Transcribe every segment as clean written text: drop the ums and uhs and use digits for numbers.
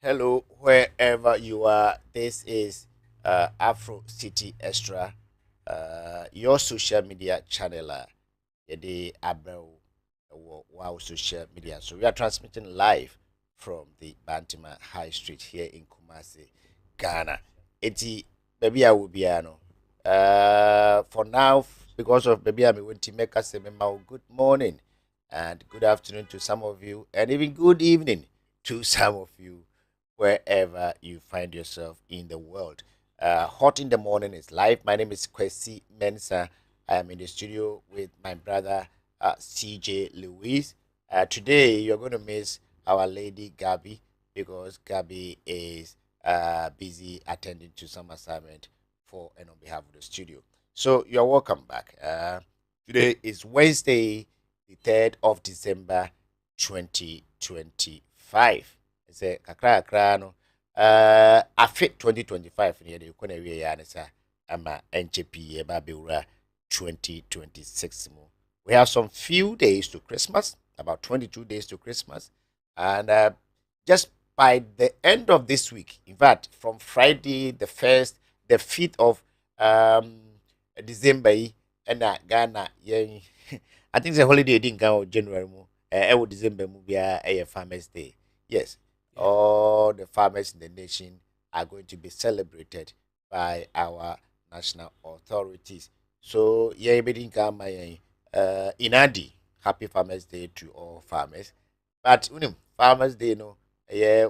Hello, wherever you are. This is Afro City Extra, your social media channel. Yede Abreu, wow, social media. So we are transmitting live from the Bantima High Street here in Kumasi, Ghana. Eti, baby, I will be ano. For now, because of baby, I'm going to make us a good morning and good afternoon to some of you, and even good evening to some of you wherever you find yourself in the world. Hot in the morning is live. My name is Kwasi Mensah. I am in the studio with my brother CJ Lewis. Today you're going to miss our lady Gabby because Gabby is busy attending to some assignment for and on behalf of the studio. So you're welcome back. Today is Wednesday, the 3rd of December, 2025. Sɛ kakra no afe 2025 ne yɛde kɔ na wie yɛ anesa ama ɛnkyɛ pii ɛba abɛwura 2026 mu. We have some few days to Christmas, about 22 days to Christmas, and just by the end of this week, in fact, from Friday the 1st, the 5th of December, and Ghana, yeah, I think the holiday didn't go January mu, December mu be a Farmers Day. Yes, all the farmers in the nation are going to be celebrated by our national authorities. So, yeah, everything come inadi. Happy Farmers Day to all farmers. But Farmers Day, no, yeah,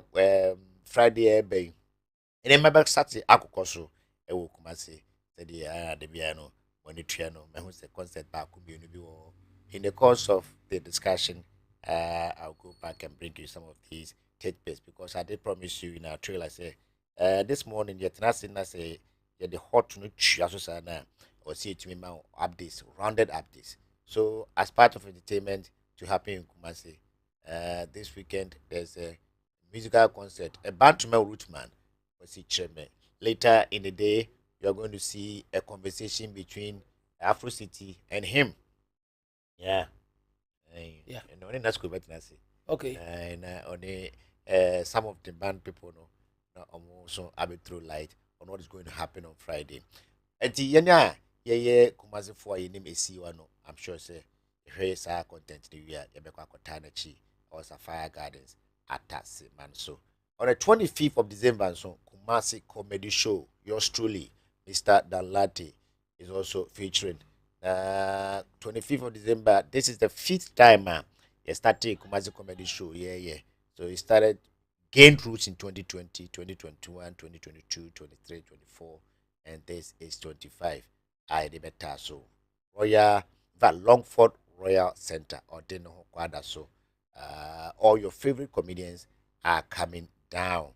Friday, bay. And then my back Saturday, Akokoso, I will come and say, the piano, when the piano, who's the concert back, in the course of the discussion, I'll go back and bring you some of these tidbits because I did promise you in our trail. I say, this morning, yet nothing. I say, the hot no chiasosana or see it to me now updates, rounded updates. So, as part of entertainment to happen in Kumasi, this weekend there's a musical concert, a Bantuman Rootman was Cheme. Later in the day, you're going to see a conversation between Afro City and him. Yeah. Yeah. And only that's good, but Okay. and only some of the band people know also have it through light on what is going to happen on Friday. And the yeah Kumasi for you name AC one. I'm sure say here is our content the year Yabeka Kotanachi or Sapphire Gardens at Tassi man. So on the 25th of December, so Kumasi comedy show, yours truly, Mr. Dalati, is also featuring. 25th of December. This is the fifth time he started Kumasi comedy show. Yeah. So he started gained roots in 2020, 2021, 2022, 23, 24, and this is 25. I did so Royal that Longford Royal Center or Deno Kwada. So all your favorite comedians are coming down.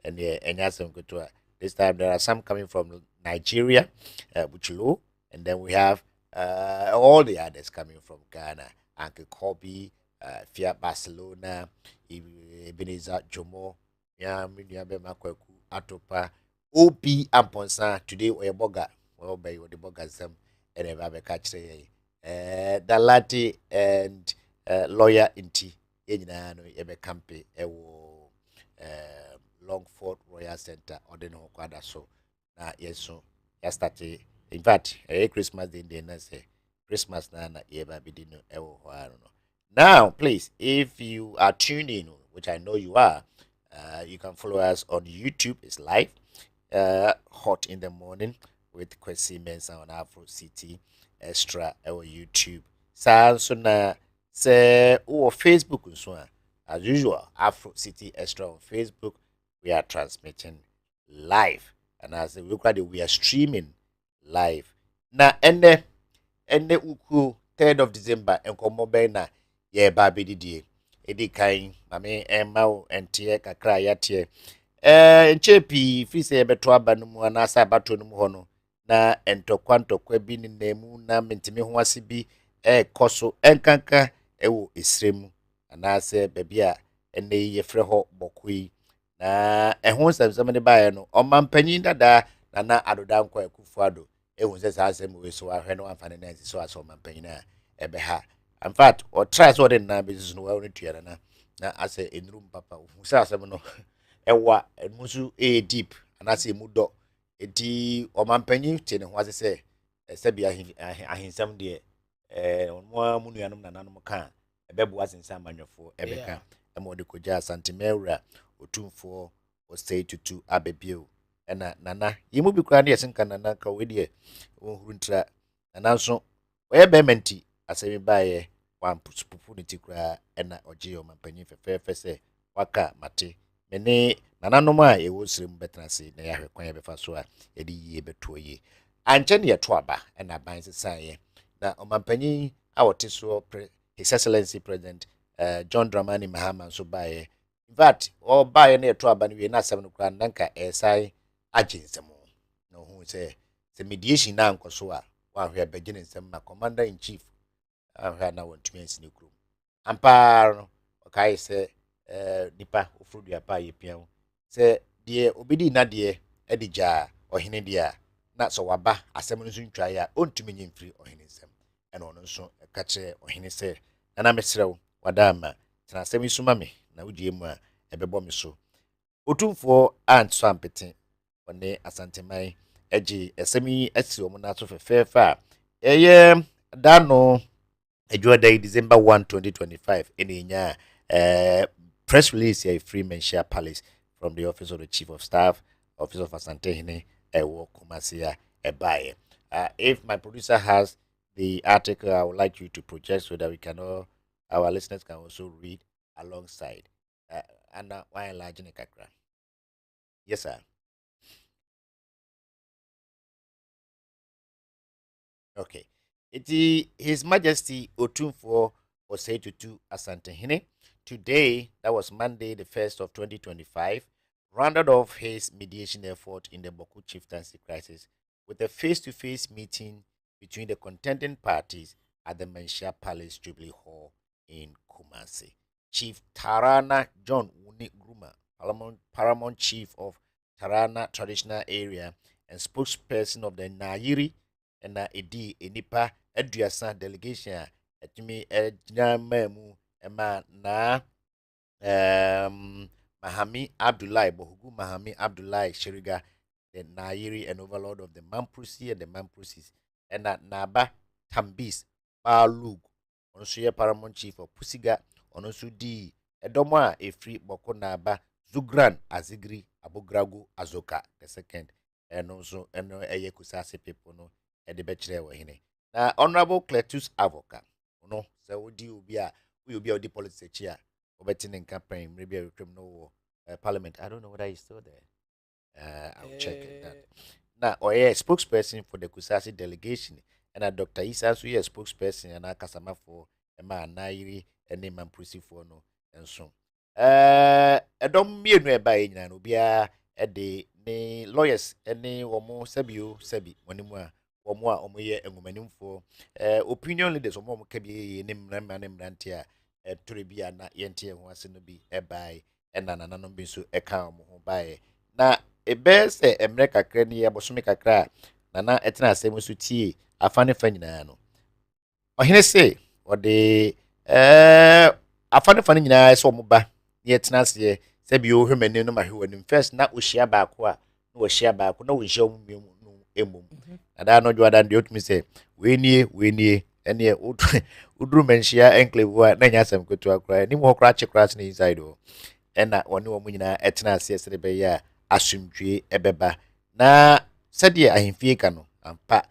And yeah, and that's some good to this time there are some coming from Nigeria, which low, and then we have all the others coming from Ghana, Uncle Kobe, Fiat Barcelona, Ebenezer Jomo, Yamiyabe Makweku, Atopa, OB Amponsa, today we are boga, well, by the bogasm, and a baby catch Dalati and lawyer Inti, Yenano, Ebe Campe, Ewo, Longford Royal Center, Odeno Kwada. So, yes, so, yesterday, in fact, Christmas Day, na say Christmas na eba bidino ewo I don't know. Now, please, if you are tuning in, which I know you are, you can follow us on YouTube. It's live, hot in the morning with Kwasi Mensah on Afro City Extra our YouTube. So na say Facebook nso as usual Afro City Extra on Facebook. We are transmitting live, and as we are streaming live. Na ene uku 3rd of December enkomo bɛn na ye ba bedidie. Edi kan mame emma o entie kakra yatie. Nche pi fi se beto aba no mu na asa abato no mu ho no na ntokwa bi ne nemu na mentimi ho ase bi koso enkanka ewo esrem anase baabi a ene ye frɛ ho bokoi na ɛho nsɛmsɛm ne baeɛ no ɔmampanyin dada na adoda nkɔ akufuado ehun sɛ saa asɛm wei so ahwɛ no amfa ne nan si so asɔ ɔmampanyin a ɛbɛha in fact or try so den na be so no wa no tua na na asɛ enrum papa hu sɛ asɛm no ɛwa ɛmu nso ɛyɛ deep anaasɛ ɛmu dɔ enti ɔmampanyin te ne ho ase sɛ sɛbi ahensɛm deɛ ɔmo a mu nuanom nananom ka a ɛbɛboa sensa amanyɔfoɔ ɛbɛka ɛma ɔde kɔgya asantemawura otumfoɔ ɔsɛe tutu abɛbio ɛna nana yɛmu bi koraa ne yɛsenka nana ka wei deɛ ɔhuru ntra nana nso ɔyɛ bɛrima nti asɛm baayɛ wampupu ne ti koraa ɛna ɔgye ɔmampanyin fɛfɛɛfɛ sɛ waka mate mene nananom a ɛwɔ srɛ mu bɛtena ase na yɛahwɛ kwan yɛbɛfa so a yɛde yie bɛtoɔ yie ankyɛ ne yɛto aba ɛna aban sesaeɛ na ɔmampanyin a wɔte soɔ his excellency president John Dramani Mahama nso baeɛ in fact ɔbaeɛ na yɛto aba no wie na asɛm no koraa nanka ɛsae agye nsɛm na ɔhu sɛ mediation na ankɔ so a wahwɛ bɛgye ne nsɛm ma commander in chief ahwɛ na wɔntumi ansi ne kurom ampaa no ɔkae sɛ nipa ofuru dua pa yɛpia ho sɛ deɛ obidi na deɛ ɛde gyaa ɔhene deɛ a na sɛ waba asɛm no nso ntwaeɛ a ɔntumi nye mfiri ɔhene nsɛm ɛna ɔno nso ɛka kyerɛ ɔhene sɛ nana mesrɛ wo wada ama tena asɛm yi so ma me na wogyee mu a ɛbɛbɔ me so otumfoɔ anso ampete ɔne asanteman agye asɛm yi asi ɔmo no aso fɛfɛɛfɛ a ɛyɛ da no adwoada yi December 1 2025 ɛna ɛnya press release a free Mensah Palace from the office of the chief of staff office of Asantehene Ewo Kumasi Ebaye. If my producer has the article, I would like you to project so that we can all, our listeners can also read alongside. And why enlarge kakra? Yes, sir. Okay. His Majesty Otumfuo Osei Tutu Asantehene. Today, that was Monday, the 1st of 2025, rounded off his mediation effort in the Boku chieftaincy crisis with a face-to-face meeting between the contending parties at the Mensah Palace Jubilee Hall in Kumasi. Chief Tarana John Wuni Gruma, Paramount Chief of Tarana Traditional Area and spokesperson of the Nairi and Edi Enipa Eduasa delegation at me Ejnamemu Emma na Mahami Abdullahi Bohugu Mahami Abdullahi Sheriga, the Nairi and overlord of the Mamprusi and the Mamprusis, and that Naba Tambis Balug, Onosuya Paramount Chief of Pusiga, Onosudi, Edomwa, a free Boko Naba, Zugran Azigri, Abogragu Azoka, the second, and also a Kusasi people no, and the Bachelor Wahine. Now, Honorable Cletus Avoca, no, so would you be a will be the politics here. Obetin in campaign, maybe a criminal parliament. I don't know whether he's still there. I'll check that. Now, or a spokesperson for the Kusasi delegation, and a Dr. Isa, so a spokesperson, and a Kasama for a man Nairi, and name and Pussy for no, and so. A don't mean by in Ubia at the lawyers, any or more Sebi, one or more or more and woman for opinion leaders or more can be named Rantia. To be a na yenti wants to be a buy and an anon so a calm buy. Na a bear say a mreka cranny a bosumika cra, nana etna same to tea, a funny fenino. Or he say, or the a funny na so muba, yet Nancy, said you him and no matter who and first not with share back, no share back, no show me no emum. And I know you are done the me say, we near. And yeah, Udru Mensah enclave wa na nyasam kotu akra ni mo kra chekras ni inside o ena woni wo nyina etena ase sere be ya asumdwe ebeba na sede ahemfie ka no ampa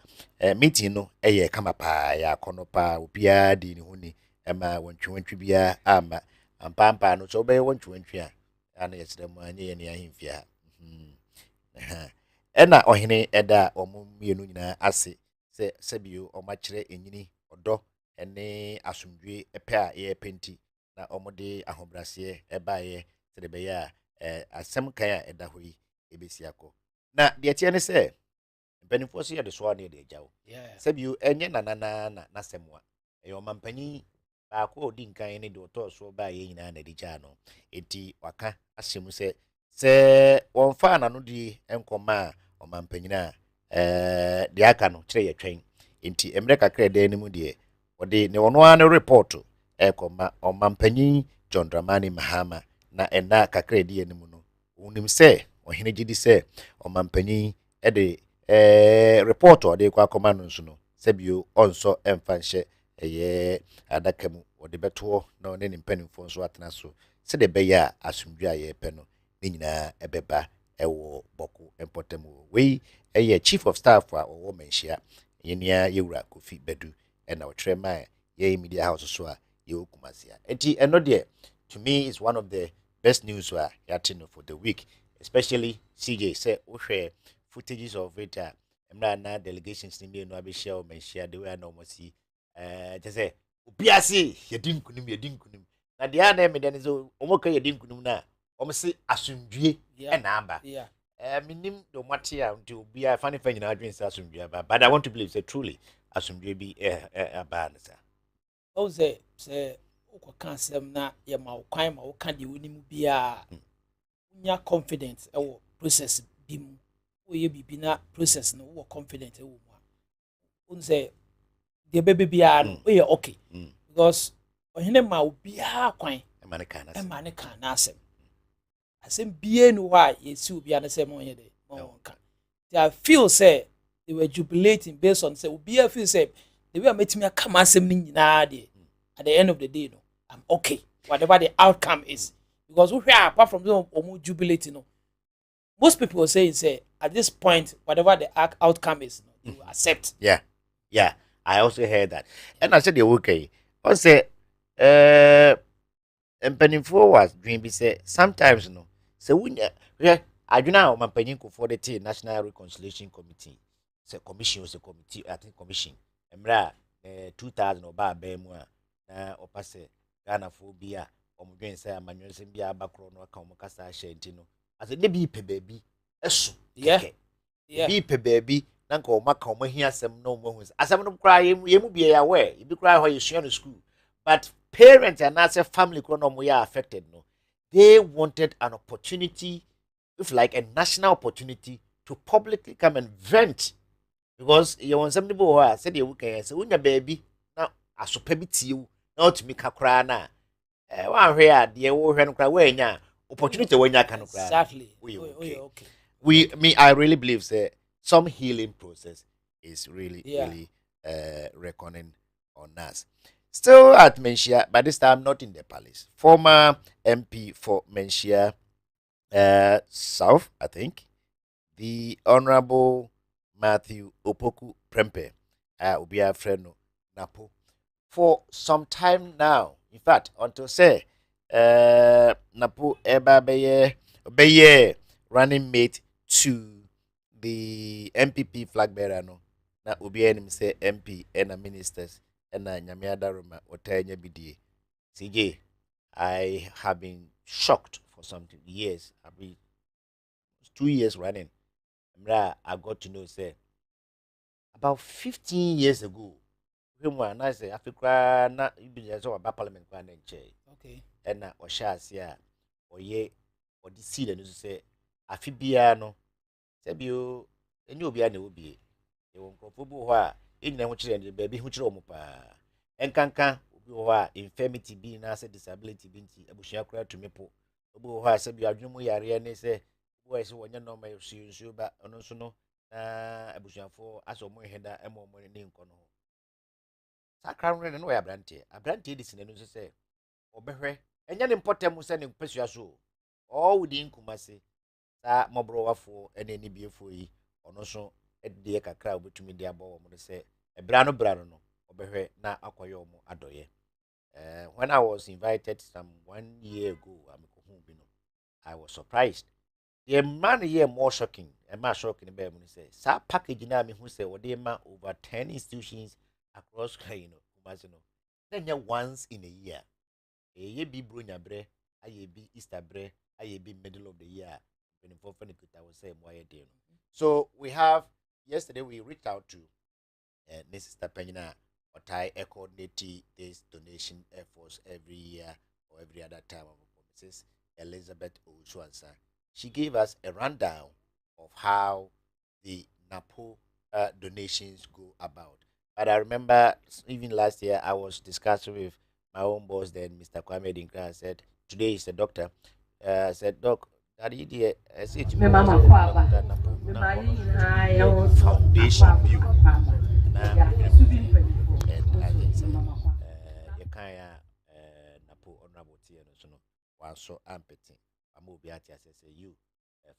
meeting no eye kama pa ya kono pa obia di ni huni ema wontwe bia ama ampa no so be wontwe a ana yesere mu anye ye ni ahemfie ha ena ohene eda omo mienu nyina ase se sebio o machire enyini odo ene asumdwe epe a ye penti na omode ahobrase ebaye sede ya asem kan a eda hoyi ebesi akọ na de tie ne se mpanimfo so ye de so na de agyawo sebio enye na semwa e o mampani ba ko odi nkan ne de oto so ba ye nyina na de gya no enti waka ahyemu se wonfa na no di enkoma o mampanyina de aka no kire ye twen enti emre kakra de anim de ode ne ono an report ekoma o mampanyin John Dramani Mahama na ɛna kakra di anim no wonim sɛ ɔhene gye di sɛ ɔmampanyin de report a ɔde kɔ akɔma no nso no sɛbio ɔnsɔ ɛmfa nhyɛ ɛyɛ adaka mu wɔde bɛtoɔ na ɔne ne mpanimfoɔ nso atena so sɛdeɛ ɛbɛyɛ a asomdwe a yɛrepɛ no ne nyinaa ɛbɛba ɛwɔ bɔko mpɔtam wɔ wei ɛyɛ chief of staff a ɔwɔ manhyia yɛnua yɛwura kofi badu ɛna ɔtwerɛ ma yɛyɛ media house so a yɛwɔ kumase a nti ɛno deɛ to me is one of the best news a yɛate no for the week especially CJ sɛ wohwɛ footages of it a mmerɛ na delegations no mmienu abɛhyia wɔ manhyia de wei a na ɔmɔ si kyɛ sɛ obiara se yɛdi nkunim na deɛ a na ɛmɛ deɛ ne sɛ ɔmɔ ka yɛdi nkunim no a ɔmɔ se asomdwie ɛna aba menim de ɔmɔ ate a nti obiara fa ne fa nyinaa adwene sɛ asomdwie aba but I want to believe sɛ truly asomdwie bi aba no sa ɔwo sɛ wokɔka asɛm na yɛma wo kwan ma woka deɛ wonim biaa wonya confidence ɛwɔ process bi mu woyɛ biribi na process no wowɔ confidence ɛwɔ mu a wohu sɛ deɛ bɛbɛ biara no woyɛ okay because ɔhene ma wo biara kwan ɛma ne ka n'asɛm asɛm biara ni hɔ a yɛsi wo biara no sɛ ma ɔnyɛ dɛ ma ɔnka nti I feel sɛ they were jubilating based on sɛ obiara feel sɛ the way a mɛtumi aka m'asɛm no nyinaa deɛ at the end of the day, no, I'm okay. Whatever the outcome is. Because we are apart from the jubilating, no, most people say at this point, whatever the outcome is, no, you accept. Yeah. I also heard that. And I said, okay. I said, and penny was dream be say sometimes no. So I do now my penny for the National Reconciliation Committee. Say commission was a committee, I think commission. Emra 2000 or ba bemwa. Na ɔpa sɛ ghanafoɔ bi a ɔmodwen sɛ amanyɔnsɛm bi aba korɔ no aka ɔmo kasa ahyɛ nti no asɛ ne bi pɛ baabi ɛso kɛkɛ bi pɛ baabi na nka ɔmo aka ɔmo ahia asɛm na ɔmo ahu sɛ asɛm no koraa yɛmu bi yɛ aware ebi koraa hɔ yɛsua no school but parents anaasɛ family korɔ na ɔmo yɛ affected no they wanted an opportunity if like a national opportunity to publicly come and vent because yɛwɔ nsɛm no bi wɔ hɔ a sɛdeɛ ɛwu kan yɛ sɛ wonya baabi na asopa bi tie wo na ɔtumi ka koraa na wanhwɛ a deɛ wohwɛ no koraa woanya opportunity woanya ka no koraa exactly okay. I really believe say some healing process is really reckoning on us. Still at Menshia, but this time not in the palace. Former MP for Menshia South, I think, the Honorable Matthew Opoku Prempe, will be a friend Napo for some time now. In fact, until say Napo Eba Beye running mate to the MPP flag bearer no. Na obi enim say MP and ministers and Nyamiada Roma or Tanya BDA. CJ, I have been shocked for some years. I've been 2 years running. I got to know say about 15 years ago. When I say Africa, na you just about Parliament okay. And na Oshia or ye or the seed and you say Afibia no. Sebio, and you'll be an obi. You won't go for in the which baby which romupa. And canka infirmity being as a disability binti abushia cry to me po. Obu ha sabi adwumu yare ne se boy so wonya no my so ba ono so no na abushafo aso mo heda emo mo ne nko no. Sakran re no ya abrante dis ne no so se obehwe enya ne potem se ne pesua so all within Kumasi sa mobro wafo ene ni biefo yi ono so de kakra obetumi de abo mo se ebra no no obehwe na akoye omo adoye. When I was invited some 1 year ago, I was surprised. The man here more shocking, and more shocking about me say, "Sa package na me who say what they ma over 10 institutions across Kumasi no. Then ya once in a year. Ye be brunya bre, aye be Easter bre, aye be middle of the year. When for I was saying why day. So we have yesterday we reached out to Sister Penina. I coordinate this donation efforts every year or every other time of Mrs. Elizabeth Osuansa. She gave us a rundown of how the NAPO donations go about. But I remember even last year I was discussing with my own boss then, Mr. Kwame Dinkra, said, today is the doctor. Said, Doc, that idiot, I see it. Me mama kwaba. Me ma yi nyina ya wo so Foundation build. Ya, subi mpanyifo. And I think so. Me mama kwa. You can't Napo honorable T and so no. One so ampety. I'm will be at say you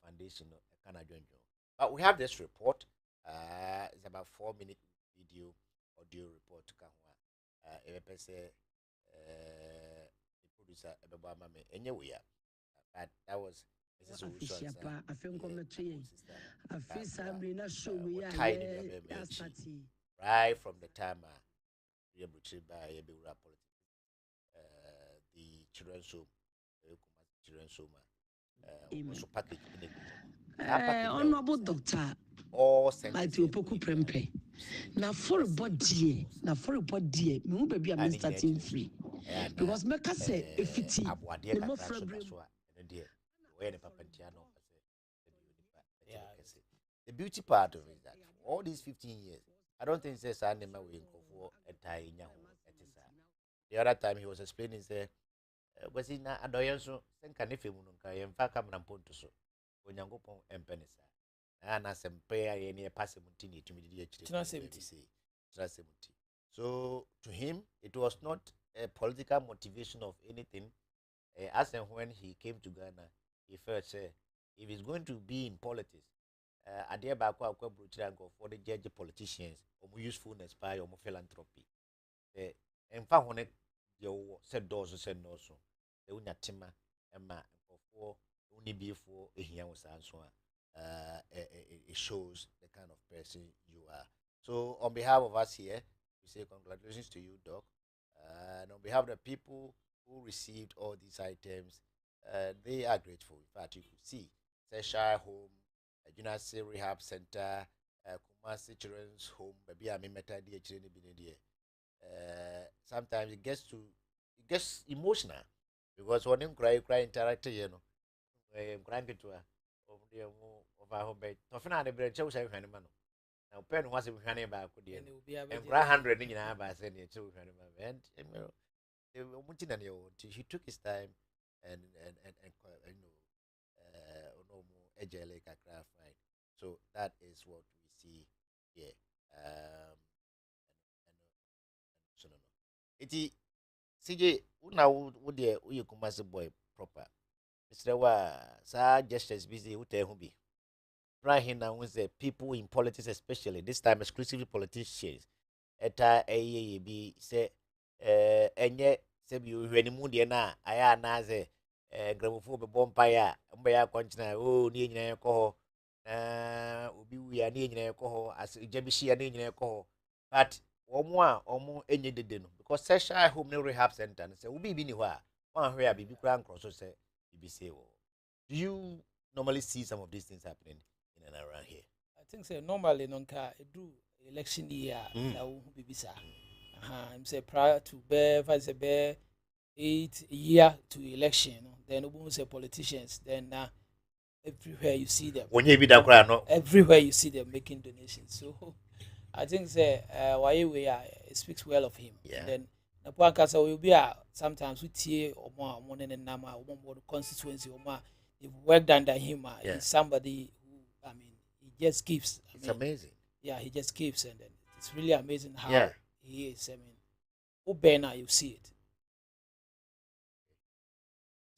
foundation can I join you. But we have this report. It's about 4 minute video audio report to come. Say the producer Mame anyway. But that was Mrs. Wilson's right from the time we able by politics, the children's home, children's home, also package Honorable Doctor. all Mighty Opoku Prempe. Na for body, me who baby I'm starting free. Because me ka say efiti, me mo fra bre. The beauty part of it is that all these 15 years, I don't think says I never will for a tie. The other time he was explaining, say, was in a doyanso, then can if you in fact come and point to so when you go on and penisa. And as a prayer, any passability to me, so to him, it was not a political motivation of anything. As and when he came to Ghana, he felt, say, if he's going to be in politics, I dare back for the judge politicians, or usefulness by or philanthropy. In fact, when you said doors, said no, so the Unatima and ma for only before he was answering. It shows the kind of person you are. So, on behalf of us here, we say congratulations to you, Doc. And on behalf of the people who received all these items, they are grateful. In fact, you could see Seshire Home, Junasi Rehab Center, Kumasi Children's Home, maybe I mean sometimes it gets emotional because when you cry interactive, you know, crying to her. Of our home bed. Tofina the bread shows every man. Now, pen was a mechanic about could and 100 in our bass and your children. And he took his time and you know, no more edge like a craft, right? So that is what we see here. So no. It CJ, would you come as a boy proper? Mr. Wa, sir, just as busy, who tell be. Right here now, with the people in politics, especially this time, exclusively politicians. Eta be say, and yet, say you any mood na, I am naze, gramophobe bompire, umbaya continent, oh, near coho, ubi we are near coho, as Jebishi and near coho. But or more any didn't, because Sesha home no rehab center, and say, ubi be anywhere, one where be grand cross, say. Do you normally see some of these things happening in and around here? I think so. Normally, nonka do election year that will be bisa. I'm say prior to bear, if I say bear 8 year to election, then we say politicians. Then everywhere you see them. When you be that crowd, no. Everywhere you see them making donations. So I think say why we are it speaks well of him. Yeah. And then na po ankasa will be sometimes we tie or more than nama or more constituency or more they've worked under him. He's somebody who he just gives. It's amazing. Yeah, he just gives, and then it's really amazing how he is. Ubena, you see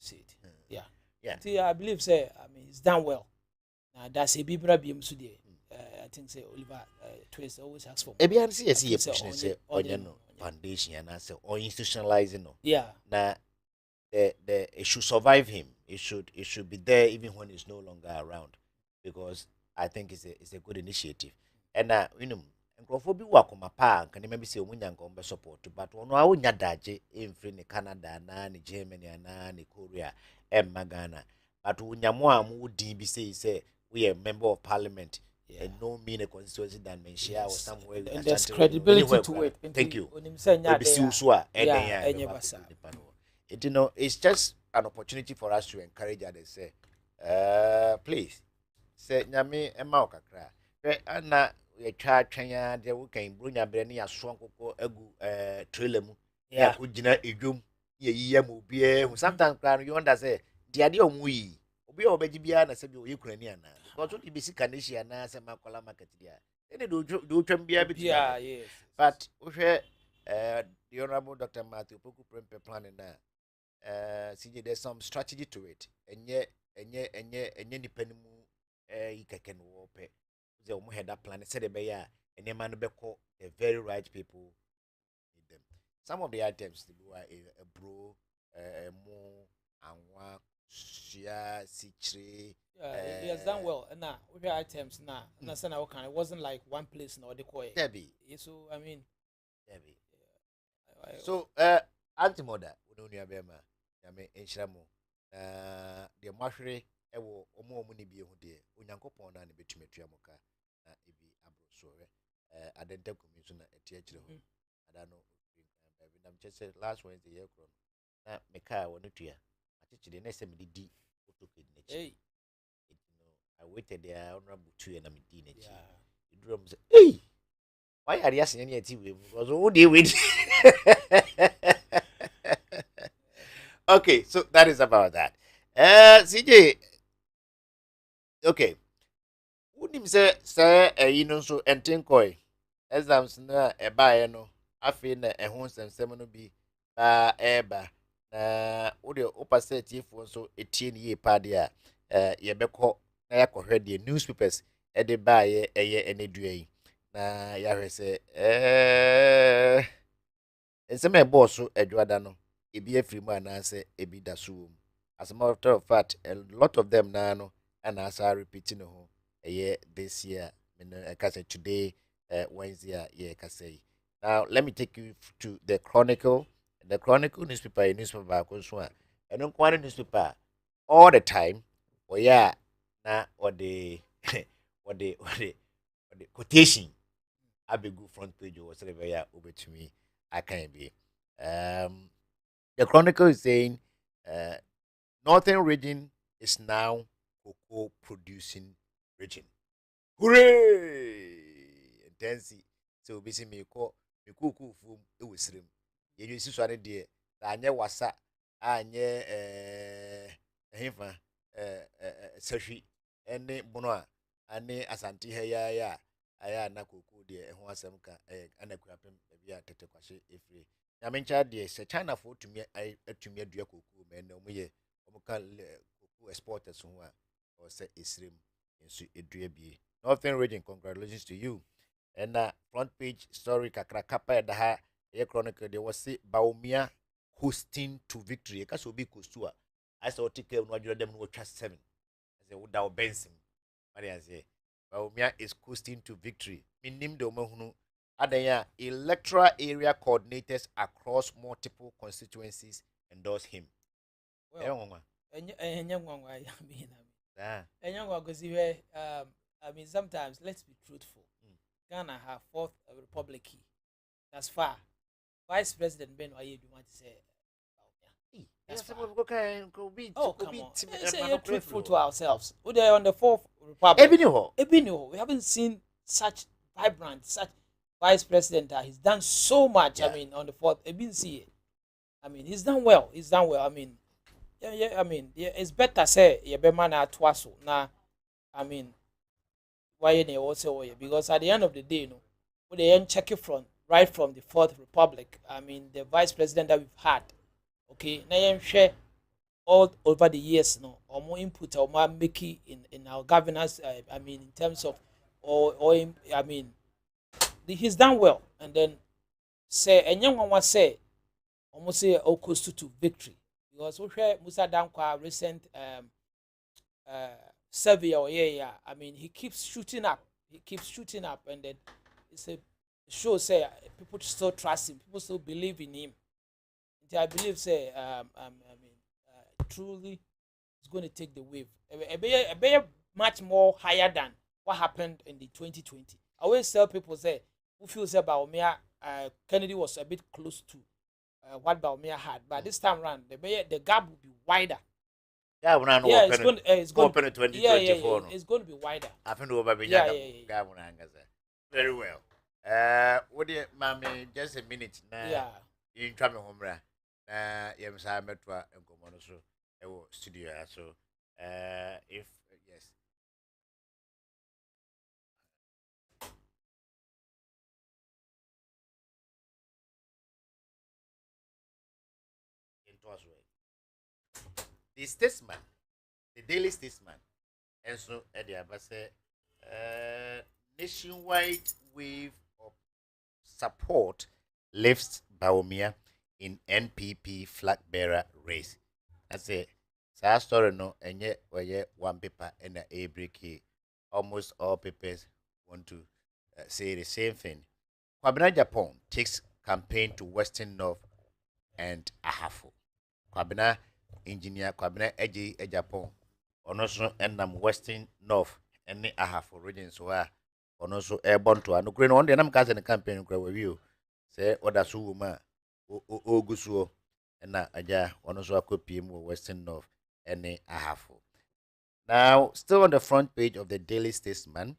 it. Yeah. I believe say he's done well. Now that's a bibra bim I think say Oliver Twist always asks for. Say foundation and answer or institutionalizing. Yeah. Now it should survive him. It should be there even when he's no longer around, because I think it's a good initiative. And you know, nkrofo bi wa koma pa kan maybe say omunya nkombe support, but ono a onya daje emfri ne Canada na ne Germany na ne Korea Ghana, but unyamo a mu din bi say we are a member of parliament. And no mean a constituency than Menshia or somewhere. And there's credibility to it. Thank you. You know, it's just an opportunity for us to encourage others. Say, please, say, Nami, Emma Kakra. And we try there we can bring a brand new strong egu trailer. Yeah, could you know a room? Yeah, be sometimes you wonder say, the idea of we. Obi obeji bia na se bi Ukrainian na because what be see Canadian na se makola market dia. They do twem bia bi Yeah, yes. but we the honorable Dr. Matthew Poku Prempe planning na CJ there's some strategy to it. Enye nipa ni mu ikeke no wo pe. Ze omo head that plan say the be ya enye man be call the very right people in them. Some of the items to be a bro mo anwa shia sichre He has done well. Now, with your items now, it wasn't like one place nor the coy. Debbie. So I mean, Debbie. So anti-mother we don't have bema. Yame enshiramu. The mashre ewo omo ni bi ehu de onyankopon na ne betumi atua moka na ebi abro so adenta kumi so na etie kire ho. Adano baby nam chese last Wednesday year kro na meka wonu tua achichire na se me di otokedi na chi. hey, I waited there honorable 2 and I'm in it. The drum say, hey, why are you asking any TV? Because who they wait? Okay, so that is about that. CJ, okay. Wouldn't say, you know, so and tinkoi exams na a buy no. I feel na a home and seminal be eba na would the upper set if so 18 year padia yebeko na yakɔhwɛ deɛ newspapers ɛde baayɛ ɛyɛ ɛne dua yi na yɛahwɛ sɛ nsɛm a ɛbɔɔ so adwada no ebi afiri mu anaasɛ ebi da so wɔ mu as a matter of fact a lot of them naa no anaasa repeating ne ho ɛyɛ this year ɛka sɛ today Wednesday a yɛkasa yi. Now let me take you to the Chronicle newspaper yɛ newspaper baako nso a ɛno nko ara newspaper all the time ɔyɛ na or the quotation abegu front page or whatever ya over to me I can be the Chronicle is saying northern region is now cocoa producing region. Hooray! Intensi so busy me ko fum e wosrem ye you so ane de anye wasa anye hefa sahwi ene bono a ane asante ha ya aya na koko de ho asem ka anakuapem bia tete kwahye efre nyamencha de se China for tumi atumi adua koko me na omuye omuka koko exporters ho a o se esrem ensu edua bie. Northern region, congratulations to you. And front page story kakra kapa da ha e Chronicle they was say Baumia hosting to victory. Ka so be coastua. I saw ticket no adwo dem no twa 7. I say woda Benson. Maria say Baumia is coasting to victory. Minim de omahunu adanya electoral area coordinators across multiple constituencies endorse him. well, I mean, sometimes let's be truthful. Ghana have fourth republic. That's far. Vice President Ben Oye, you want to say? That's far. Oh, come on. Say truthful to ourselves. We are on the fourth republic. Ebino. We haven't seen such vibrant, such vice president that he's done so much. Yeah. I mean, on the fourth, Ebinsi. I mean, he's done well. I mean, it's better say Yebemana Twaso. Now, I mean, why they also because at the end of the day, they check it right from the Fourth Republic. I mean, the vice president that we've had, okay, now share all over the years, or more input or more making in our governance. I mean, in terms of, he's done well. And then say, and young one was say, almost say, close to victory because we share Musa Dankwa recent survey or I mean he keeps shooting up and then it's a show say people still trust him, people still believe in him. I believe say truly it's going to take the wave a be much more higher than what happened in the 2020. I always tell people say who feels about Baumia Kennedy was a bit close to what Baumia had, but this time around the gap will be wider. Yeah, it's going to open 2024. Yeah, it's going to be wider. I think over very well. What do you, mommy? Just a minute now. Yeah. in Trame Homra. Yamsa Metra and Comonoso, studio. So, if yes, in Tosway. The statesman, the daily statesman, and so Eddie Abase, nationwide wave of support lifts Baumia in NPP flag bearer race. I say, sa story no, and yet, one paper and a break. Almost all papers want to say the same thing. Kwabena Japan takes campaign to Western North and Ahafo. Kwabena engineer Kwabena Eji Japan. Onoso enam Western North and Ahafo regions where onoso airborne to no green one. I'm casting a campaign review. Say what that's woman Ogusuo and na aja onoso copy Western North and Ahafo. Now, still on the front page of the Daily Statesman,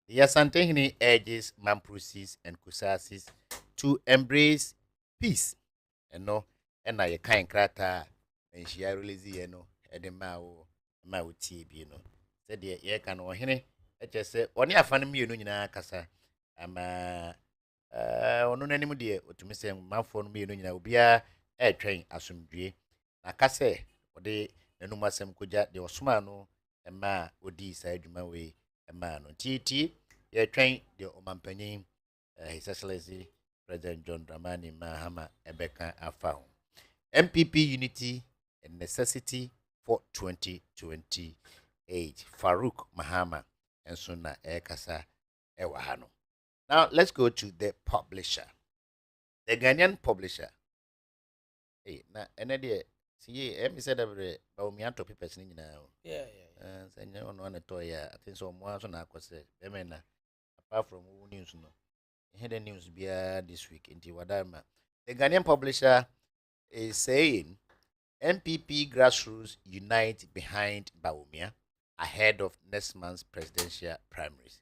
the Asantehini urges Mamprusis and Kusasis to embrace peace. And no, and I kind crata, and she release you know, at the Mao TB, you know. Said the year can or hene, I just say, only a funny me, you know, Cassa. I'm on any dear, or to me say, Mouthful me, you know, be a air train as some dre. Na Cassa, or they, the Numasem Kuja, the Osmano. Ma odi sa adwuma we ma no titi ye twen de omampanyin his excellency president John Dramani Mahama ebeka afa ho MPP unity and necessity for 2028 Farouk Mahama enso na ekasa ewa ha no. Now let's go to the publisher, the Ghanaian publisher. Hey, na ene de see em said every Baumianto papers ni nyina o. Yeah. Send on one toy. I think so. More so now, cause apart from news, no, hidden news be this week in Tiwadama. The Ghanaian publisher is saying MPP grassroots unite behind Baumia ahead of next month's presidential primaries.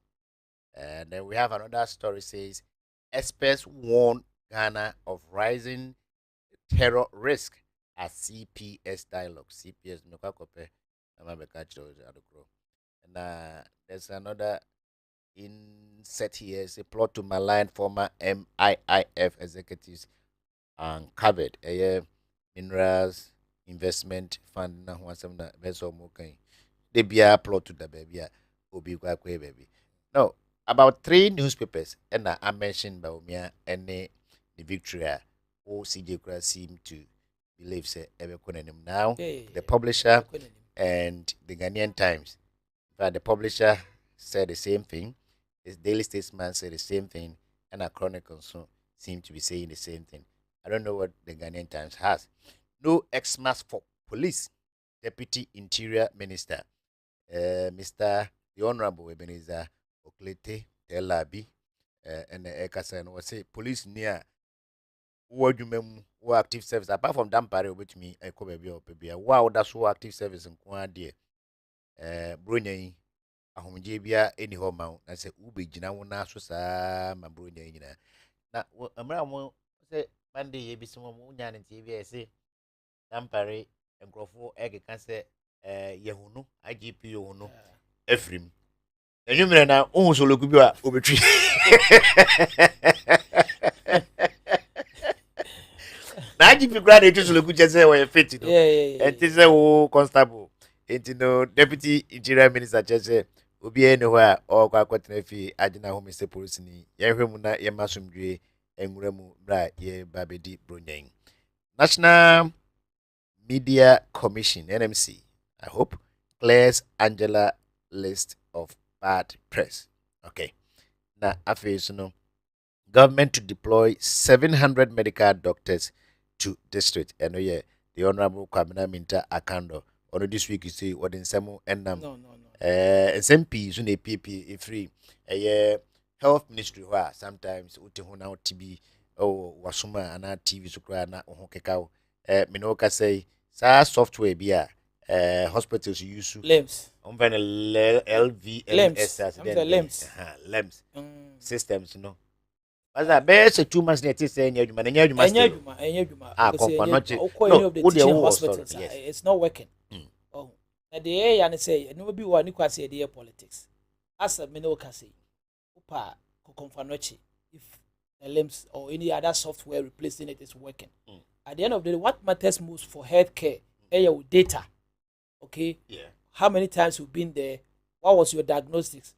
And then we have another story says experts warn Ghana of rising terror risk at CPS dialogue. CPS no kakope. And there's another inset here. It's a plot to malign former MIIF executives uncovered a minerals investment fund. Na one some na vessel mokai. They be a plot to the baby. Obi kwa baby. No, about 3 newspapers and I mentioned Baumia and the Victoria. OCJ seem to believe say now. The publisher and the Ghanaian Times. But the publisher said the same thing. The Daily Statesman said the same thing, and our Chronicles seem to be saying the same thing. I don't know what the Ghanaian Times has. No Xmas for police. Deputy Interior Minister, Mr. the Honorable Ebenezer Oklete Telabi, and the Ekasan was say police near what you mean active service apart from Dampare with me a baby or baby. Wow, that's what active service in Kwadi. Brunei ahomgye bia eni ho ma na se ube gina wo na so saa ma Brunei nyina na amra mo se Monday ye bi so mo nya ne tie bia se Dampare enkrofo egeka se yehunu IGP yehunu efrim enwumere na ohun so loku bi a obetwi na IGP grade etu so loku chese we fit no enti wo constable enti no deputy interior minister chese obi ene ho a okwa akwatena fi agina ho mr police ni yehwemu na yemasumdwe enwuramu bra ye babedi Brunei. National Media Commission NMC, I hope, clears Angela list of bad press. Okay. Now, after government to deploy 700 medical doctors to district. And yeah, the Honorable Kwabena Mensah Akando. On this week, you see what in some and No. SMP soon a PP free a health ministry where sometimes utihuna TB or wasuma and TV so cry na ohokekao minoka say sa software bia hospitals use LEMS LVMS LEMS LEMS systems, you know. Was that best 2 months net is saying you man you must Enyeduma. no Of the would teaching you hospitals, yes. it's not working. Oh, na the air and say no be one Kwasi the politics. As a mino say, upa kokonfanochi if the limbs or any other software replacing it is working. At the end of the day, what matters most for healthcare is your data. Okay? Yeah. How many times you've been there? What was your diagnostics?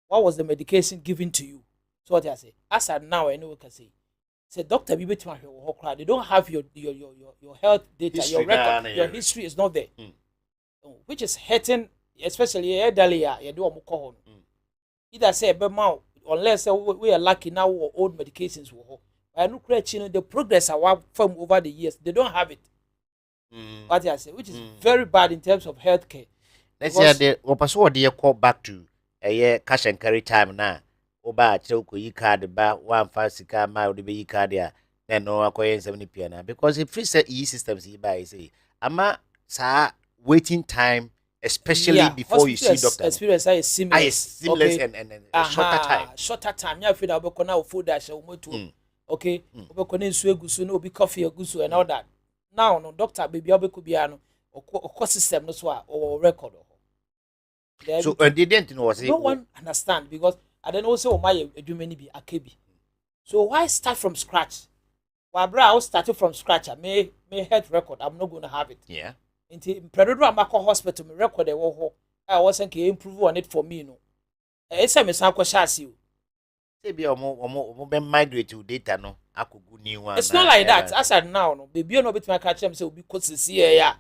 What was the medication given to you? So what I say, as of now, I know what I can say. Say, doctor, they don't have your health data, History your record, your history is not there, which is hurting, especially elderly. You do either say, unless we are lucky now, old medications will. I know, the progress from over the years, they don't have it. What I say, which is very bad in terms of healthcare. Let's say the opposite they call back to a year cash and carry time now. Oba choko yi card ba 1 ma odi be yi card ya then no akoye 70 piana because if free set systems yi buy say ama sa waiting time especially before you see doctor experience is seamless okay. and shorter time ya feel obeko na food dash omoto okay obeko na nsu egusu na obi coffee egusu and all that now no doctor baby obeko bia no oko system no so or record so they didn't know no one understand because I don't know so my edumani be akebi. So why start from scratch? Why bra started from scratch? I may health record. I'm not going to have it. Yeah. Into Predator Amako Hospital, me record the wo I wasn't improve on it for me no. It's a miss uncle Shasi. Say be omo migrate to data no. Akugu new one. It's not like that. As at now no. Baby no bit my catch them say we could see here.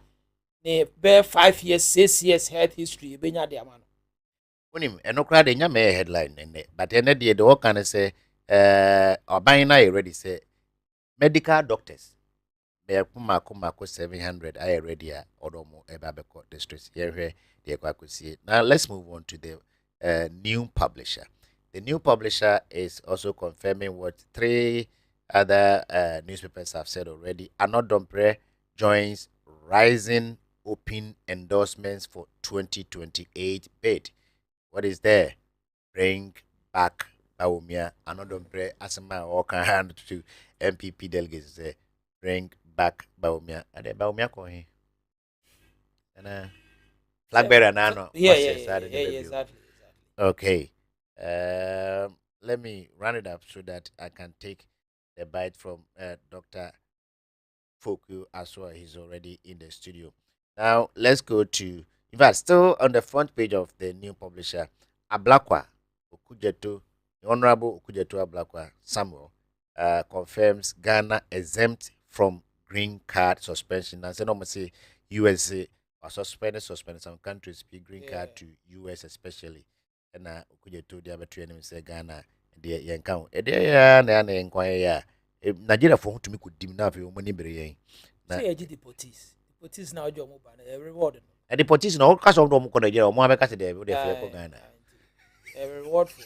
Ne bear 5 years, 6 years health history. Benya de amano. Unim eno kra de nya me headline ene but ene de the work can say oban na already say medical doctors be kuma ko 700 I already are odomo eba beko districts here de kwakusie. Now let's move on to the new publisher. The new publisher is also confirming what 3 other newspapers have said already. Anodompre joins rising open endorsements for 2028 bid. What is there? Bring back Baumia. Another prayer asema or can hand to MPP delegates say bring back Baumia. And then Baumia kohi. And flag bearer nano. Yeah, exactly. Okay. Let me run it up so that I can take the bite from Dr. FORKUOH as well. He's already in the studio. Now let's go to in fact, still on the front page of the new publisher, Ablakwa Okujeto, the Honorable Okujeto Ablakwa Samuel, confirms Ghana exempt from green card suspension. And say no say USA or suspended some countries be green card to US especially. And Okujeto the other training say Ghana the yankan. Na enquire Nigeria for whom to me could dim now for money bere. Say deportees now job reward. And the politicians all cast of them could get more because they would have Ghana. A reward for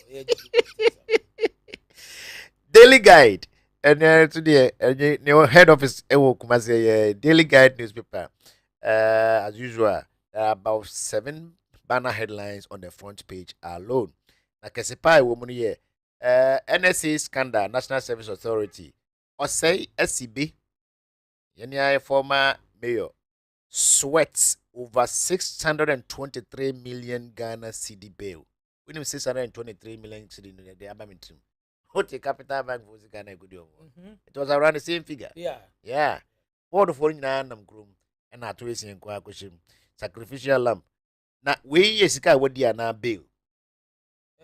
Daily Guide. And today, head office Kumasi Daily Guide newspaper. As usual, there are about 7 banner headlines on the front page alone. Like I say, woman here, NSA scandal, National Service Authority, or say SCB, any former mayor, sweats over 623 million Ghana cedi bail. We need 623 million cedi in the Abamintum. What the capital bank was Ghana good? It was around the same figure. Yeah. What the foreign groom and not racing in question. Sacrificial lamb. Now, we yes, what they are now bail.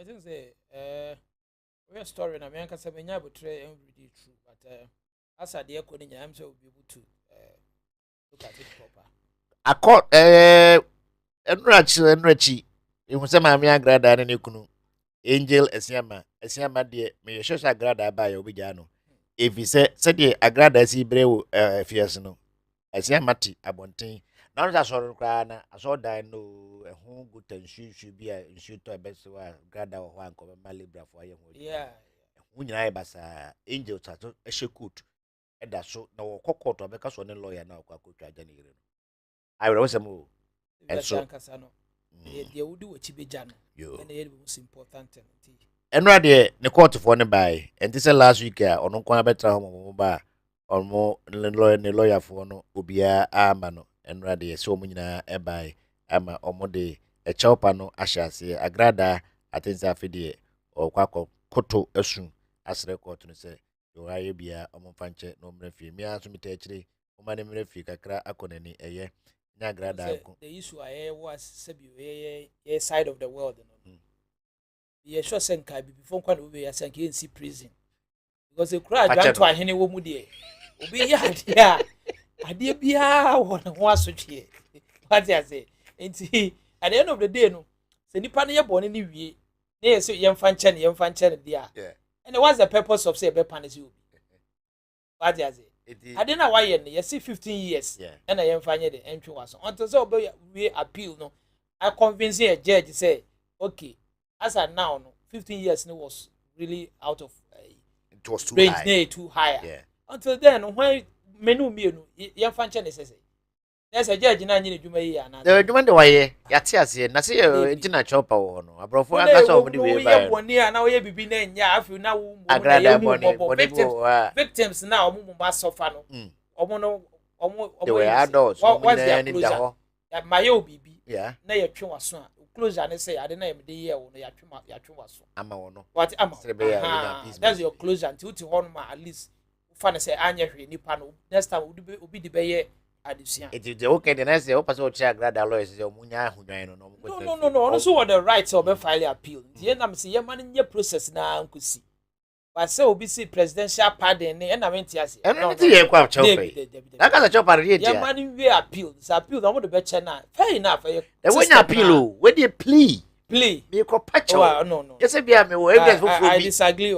I think we are story in America, Sabina, but true. But as I dear coding, I'm so be able to look at it proper. I caught enrichi. You must say, Mammy, grada and you Angel Esiama, dear, may you show a grada by your Bijano. If he said the agrada si breu, fierce Esiamati, abontin. Now that I saw Crana, I saw that no, a home good and should be a shoot to a best grada or one cover my libra for you. Yeah. When I was angel tattoo, a shakut, and that's so no cocoa to because one lawyer now, I will also move. And so, they would do what you be done. And the most important thing. enrade ne court for ne buy and this last week ono kwa betra homo ba omo ne lawyer for no obia ama no enrade so omo nyina e buy ama omo de e chaupa no ahyase agrada atensa afide o kwakọ koto esu asre court no se yo aye bia omo fanche no mrefi mi aso mitachire o ma ne mrefi kakra akonani eye nya agrada ko the issue was sabi ye side of the world no ye sure sen kai before kwa no be ya sen ke see prison because the crowd want to ahene wo mu de obi ya ade bia wo no ho asotwe what you say enti at the end of the day no se nipa no ye bone ni wie na ye so ye mfa nche dia and what's the purpose of say be punish you what you say ade na why ye see 15 years and na ye mfa nye de entwe waso until so we appeal no I convince a judge say okay as at now no 15 years no was really out of it was too range high. Too higher. Yeah. Until then when menu ye mfa nche ne say there's a judge na nyine dwuma yi ana the dwuma de waye yate ase na se entina chopa wo no abrofo aka so omde we ba ye boni ana we bibi na nya afi na wo mu na ye mu victims na omo ba suffer no omo no omo we adults what's their closure my yo bibi yeah na ye twe waso a closure ne say ade na ye de ye wo no ya twe waso ama wo no what ama that's your peace closure until ti hon ma at least fa na say anya hwe nipa no next time obi de be ye adisia it is okay the next o paso chi agrada lawyers say omunya ahunwan no no also what the rights of file appeal tie na me say ye man nye process na nkosi but say obi see presidential pardon ne na me ntia se no tie kwa chope na ka chopa re dia ye man we appeal this appeal no mo de be che na fair enough e when appeal o we dey plea me ko pacho no yes bia me we evidence for I disagree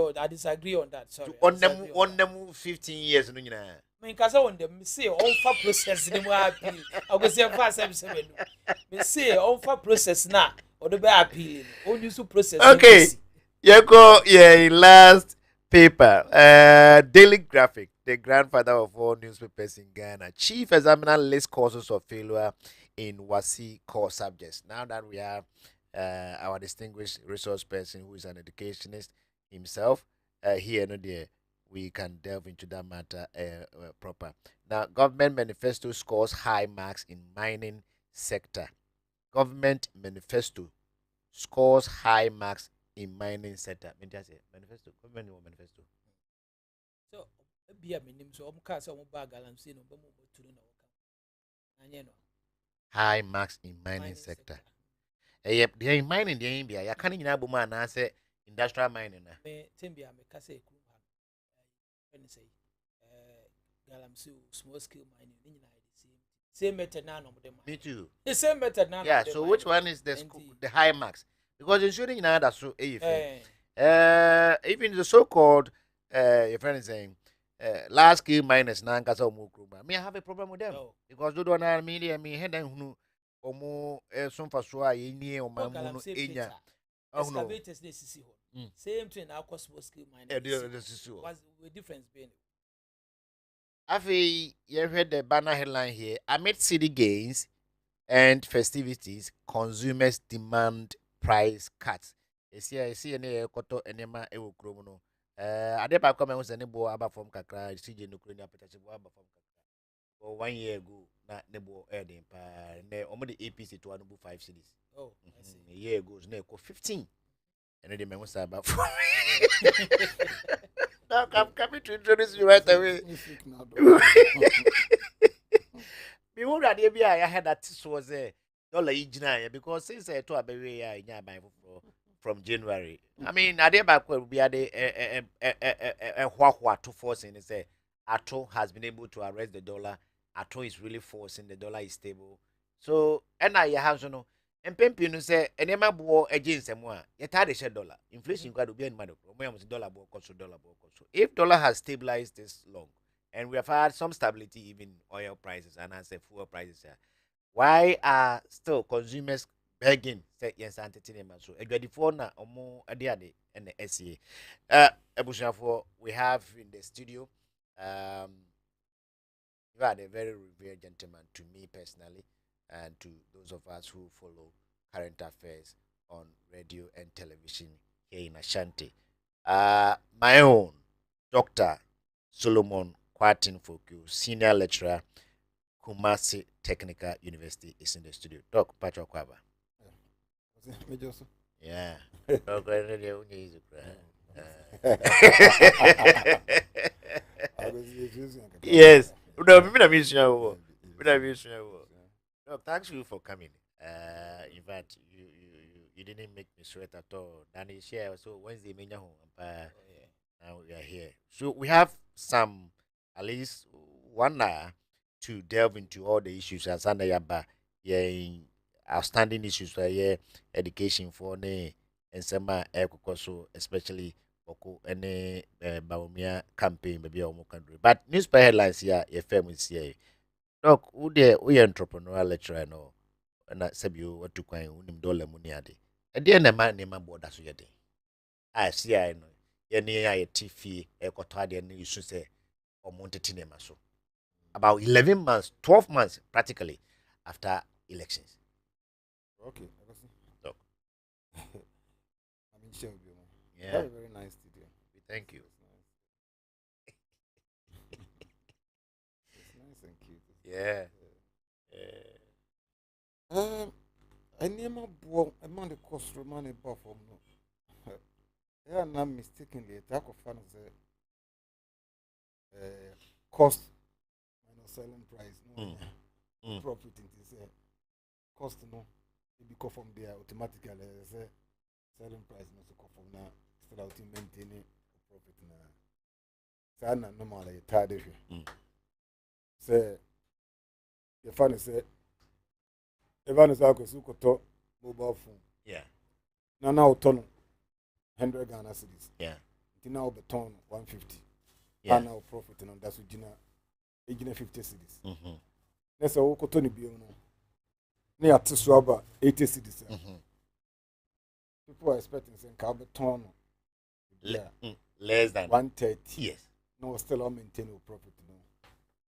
on that sorry on them 15 years no nyina me kasa on them say on for process ni mo appeal I go say for 7 me say on for process na o do be appeal on use process okay you go last paper Daily Graphic, the grandfather of all newspapers in Ghana, chief examiner lists causes of failure in WASI core subjects. Now that we have our distinguished resource person who is an educationist himself here no there, we can delve into that matter proper. Now, government manifesto scores high marks in mining sector. Government manifesto scores high marks in mining sector. Manifesto. Government manifesto. So, be a minimum. So, I'm cast on bag and see no no. High marks in mining sector. Yep, they in mining the India. You can't even have man and say industrial mining. Timbia, me case say galamsey small scale mining same method now. Me too. The same method now. Yeah, so which one is the high marks? Because ensuring now that's so even the so-called your friend is saying large scale miners now kasa omukruma. Me I have a problem with them because do na media me head and who omo some for so a yeni o mamu enya. Excavators they see same thing now cost small scale mining. What's the difference being? Afi, you read the banner headline here. Amid city gains and festivities, consumers demand price cuts. I see any koto enema ewo kromo. Ade pa come we send bo aba from kakra CJ no kroni apetache bo aba from kakra. For 1 year ago na nebo edin pa ne omo the APC to anu 5 cities. Oh, I see. A year ago na ko 15. And they me say about now I'm coming to introduce you right away. Me who that be I had that this was a dollar each because since I told baby from January. I mean, I did back will be a to force in say Ato has been able to arrest the dollar. Ato is really forcing the dollar is stable. So and I have to know. And Pempino say, and Emma bore against some one. Yet I share dollar. Inflation got to be in money. Dollar book also. If dollar has stabilized this long, and we have had some stability even oil prices and I say fuel prices, why are still consumers begging? Say yes, entertainment. So a good phone or more a day and the SCA. We have in the studio. You are a very revered gentleman to me personally. And to those of us who follow current affairs on radio and television here in Ashanti. My own, Dr. Solomon FORKUOH, Senior Lecturer, Kumasi Technical University, is in the studio. Doc, Patrick Kwaba. Yeah. Yes. No, thanks you for coming. In fact, you didn't make me sweat at all. Danny share so Wednesday, now we are here. So we have some at least 1 hour to delve into all the issues as under yaba outstanding issues for education for ne and some so especially Oko any Baumia campaign maybe almost country. But newspaper headlines here, your family here. Doc, who there we entrepreneurial lecturer no na sabi you what to kwan unim dollar money ade. E dey na man na board so yede. I see I know. Ye ne ya TV e koto ade na you say omontete na ma so. About 11 months, 12 months practically after elections. Okay, Doc. I mean, sure, Yeah. have a very nice studio. We thank you. It's nice and cute. Yeah. I never bought a man the cost for money buff from no. Yeah, not mistakenly, a type of fun is a cost minus selling price. No, profit is a cost no. It be from there automatically as a selling price no so from now still out in maintaining profit now. So na normally tired of it. Say the fun is Evan is our Kosuko mobile phone. Yeah. Now ton 100 Ghana cedis. Yeah. Now beton 150. Yeah. Now profit and that's with Gina 50 cedis. Mm-hmm. That's a Okotoni Biono. Near to Swaba 80 cedis. People are expecting some carbeton. Less than 130. Yes. No, still on maintaining profit. No,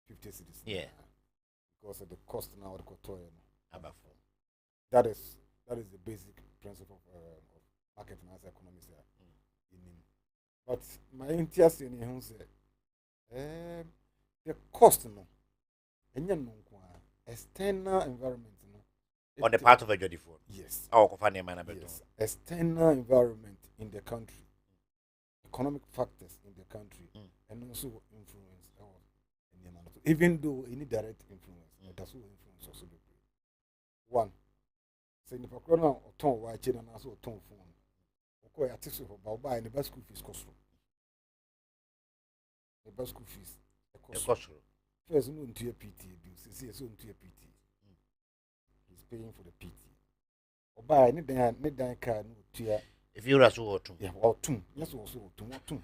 50 cedis. Yeah. Because of the cost now of Kotoya. About That is the basic principle of market finance economics here. But my interest in him say the cost no, and external environment no. On the part of a judge phone. Yes. Oh, Kofani man Yes. External environment in the country, economic factors in the country, and also influence even though any direct influence, that's what influence also be. One, say the corona or ton white chain and also ton phone. Okay, I take so about buying the best school fees cost. The best school fees cost. First, no into your PT bills. See, so into your PT. He's paying for the PT. Or buy any day car no to your. If you are so two. Yeah, or two. Yes, also two.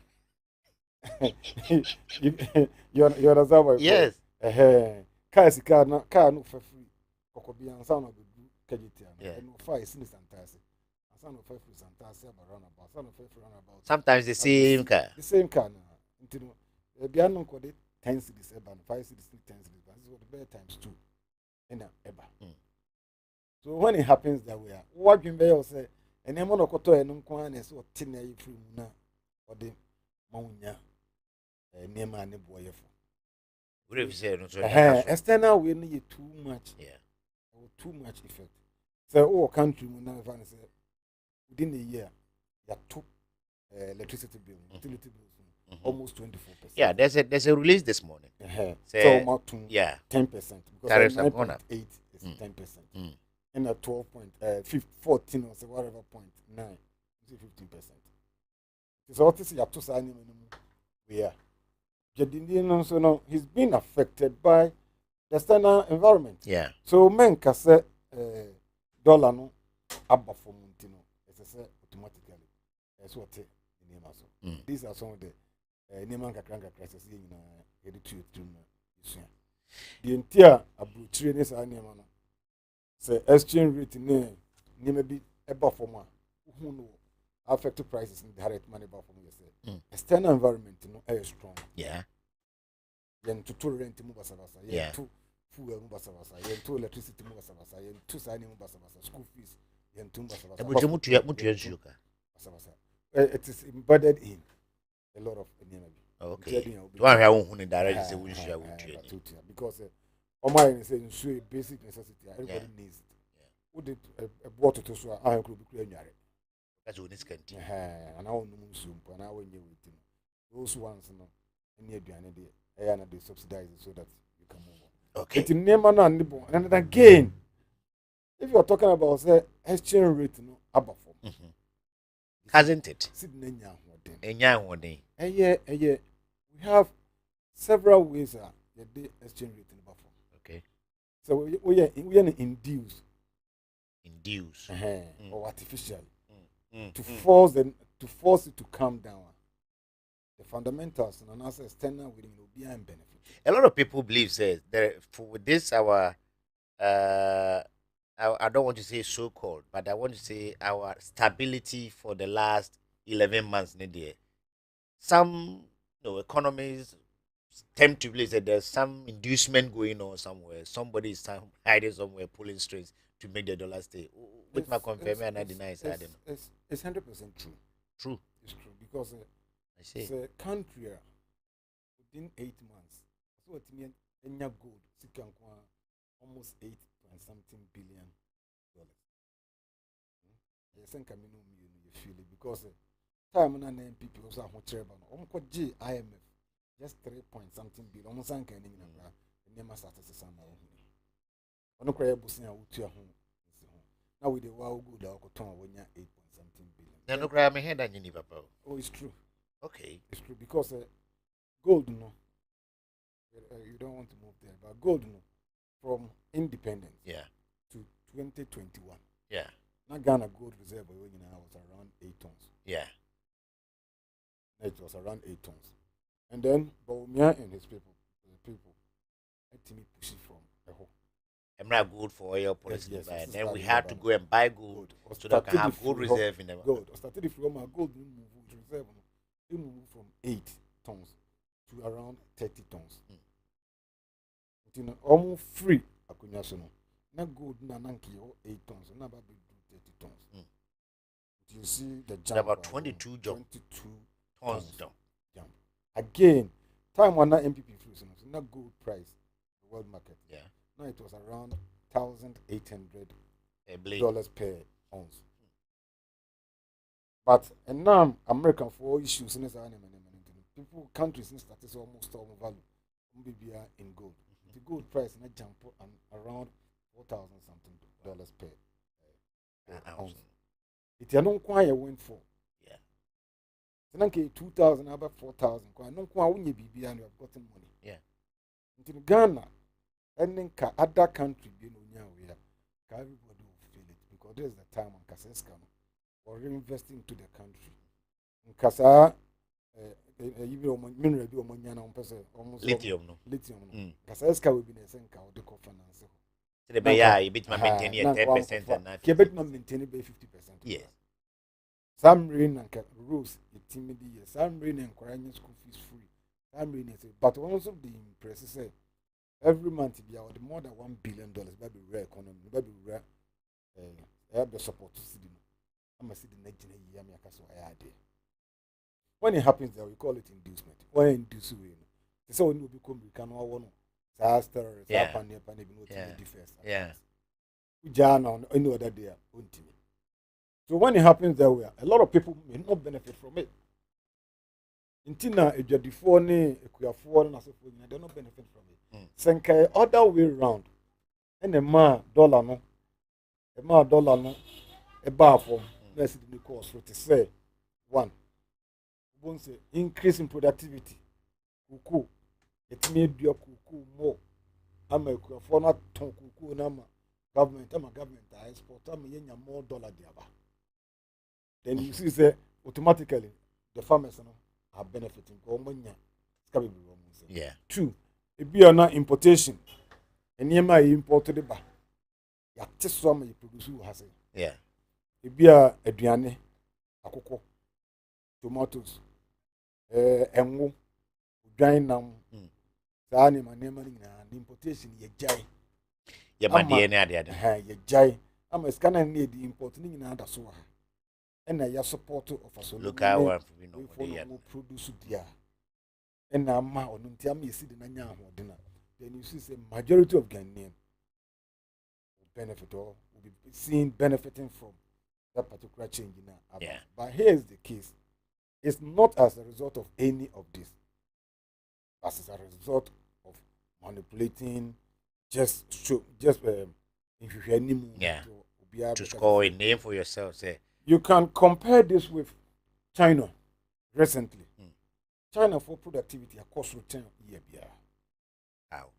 You understand what? Yes. Car no for free. Kokobi and sound of the Kajitian. And no fire since Santasi. And sound of free Santasi about runabout. Sound of free runabout. Sometimes the same car. The same car now. Until the Biano called it 10 cities, 5 cities, 10 cities. This is what the bear times 2. And Eba. So when it happens that way, what you may say, and then Monocoto and Unquanes or Tina free Muna or the Maunia near my boy. What if you say external we need too much. Yeah. Too much effect. So all country will now find say within a year you took electricity bill, utility bills almost 24%. Yeah, there's a release this morning. So about 10%. Because tariffs have 9.8 is 10%. And at 14 or so whatever 0.9 is 15%. So what is you have to sign him we are. Jadinian so now he's been affected by the external environment. Yeah. So men can say dollar no abba for Montino. As I say automatically. That's what in name. These are some of the Neman Kakranga crisis in the entire abu trainers are near man. Say exchange rate may be above for one who know affected prices in direct money above from yourself. External environment is strong. Yeah. Yen to rent mubasabasa. Yeah. To fuel mubasabasa. Yen to electricity mubasabasa. Yen to signing mubasabasa. School fees. Yen to mubasabasa. Mutu it is embedded in a lot of okay. Do I have one direct say we share because my say basic necessity. Everybody needs it. Would it a water to so I could be clear. That's what this can do. And I won't soup and I will you with those ones no near the and they subsidize it so that you can move on. Okay. It's in name and again, if you are talking about say exchange rate no above hasn't it? We have several ways the exchange rate in buffer. Okay. So we are induced or artificially to force it to come down. The fundamentals and an external will be behind benefit. A lot of people believe says that for this our I don't want to say so called, but I want to say our stability for the last 11 months. Some economies tend to believe that there's some inducement going on somewhere. Somebody is hiding somewhere, pulling strings to make the dollar stay. With my confirm and I deny it. It's 100% true. True. It's true because it's a country within 8 months. So it means gold almost 8 point something billion dollars. I think I mean you feel it because time and then people also have terrible. IMF just 3 point something billion. Almost something never started to some. On the crab was now with the wow good alcohol when you're 8 point something billion. Then no grab my head and you never. Oh, it's true. Okay. It's true because gold no. You don't want to move there, but gold no. From independence to 2021. Yeah. Now Ghana gold reserve was around 8 tons. Yeah. It was around 8 tons. And then Baumia and his people let me push it from the whole. I'm not good for oil policy. Yes, then we had to go and buy gold so that we can have gold reserve in the gold. I started from my gold reserve. It moved from 8 tons to around 30 tons. Almost free. Now gold na 8 tons. Now about 30 tons. You see the jump. About 22 jump. 22 tons jump. Again, time when MPP free. So now gold price, the world market. Yeah. Now it was around $1,800 per ounce. But and now American for issues in people countries started almost all value in gold. The gold price in a jump around $4,000 something per ounce. It's a non quite went for. Yeah. It's 2,000 about 4,000. Non quite when you be and you have gotten money. Yeah. In Ghana, and then other country being everybody will feel it because there's the time on Kaseska or reinvesting to the country. In Kasa, even mineral do almost lithium. Kaseska will be the same cow the finance. You bet my maintain 10% and not. You bet not maintain it by 50%. Yes. Some rain and rules, it's immediate. Some rain and crying school fees free. Some rain is but also the impress say every month be out more than $1 billion baby rare economy, baby rare have the support to see them. I'm a see the next year. When it happens there, we call it inducement. When induce we so when we become we can all one disaster, yeah. Any other day. So when it happens there, a lot of people may not benefit from it. Intina if you're deforming, if you are foreign, they don't benefit from it. Senkai other way round. And a dollar no, a bar from let's the cost. So to say, one, increase in productivity. Kuku, it made your kuku more. I'm a foreign ton kuku nama government. I'm a government. I export. I'm a more dollar diaba. Then you see, say automatically the farmers are benefiting. Yeah. Two, it be an importation. And near imported the bar. Ya just some you produce who has it. Yeah. It be a Adriane, a cocoa, tomatoes, and dry now. Sani, my name and importation, ye jai. Yeah, my DNA, ye jai. I'm a scanner need the importing in other soa. and I support of a solo local one we follow produce dear. And now ma on until me see the nanya dinner. Then you see a majority of Ghanaian will benefit or will be seen benefiting from that particular change in our yeah. But here is the case. It's not as a result of any of this, but as a result of manipulating just if you hear to score a name for yourself. Say you can compare this with China recently. China for productivity, of course, return year. How?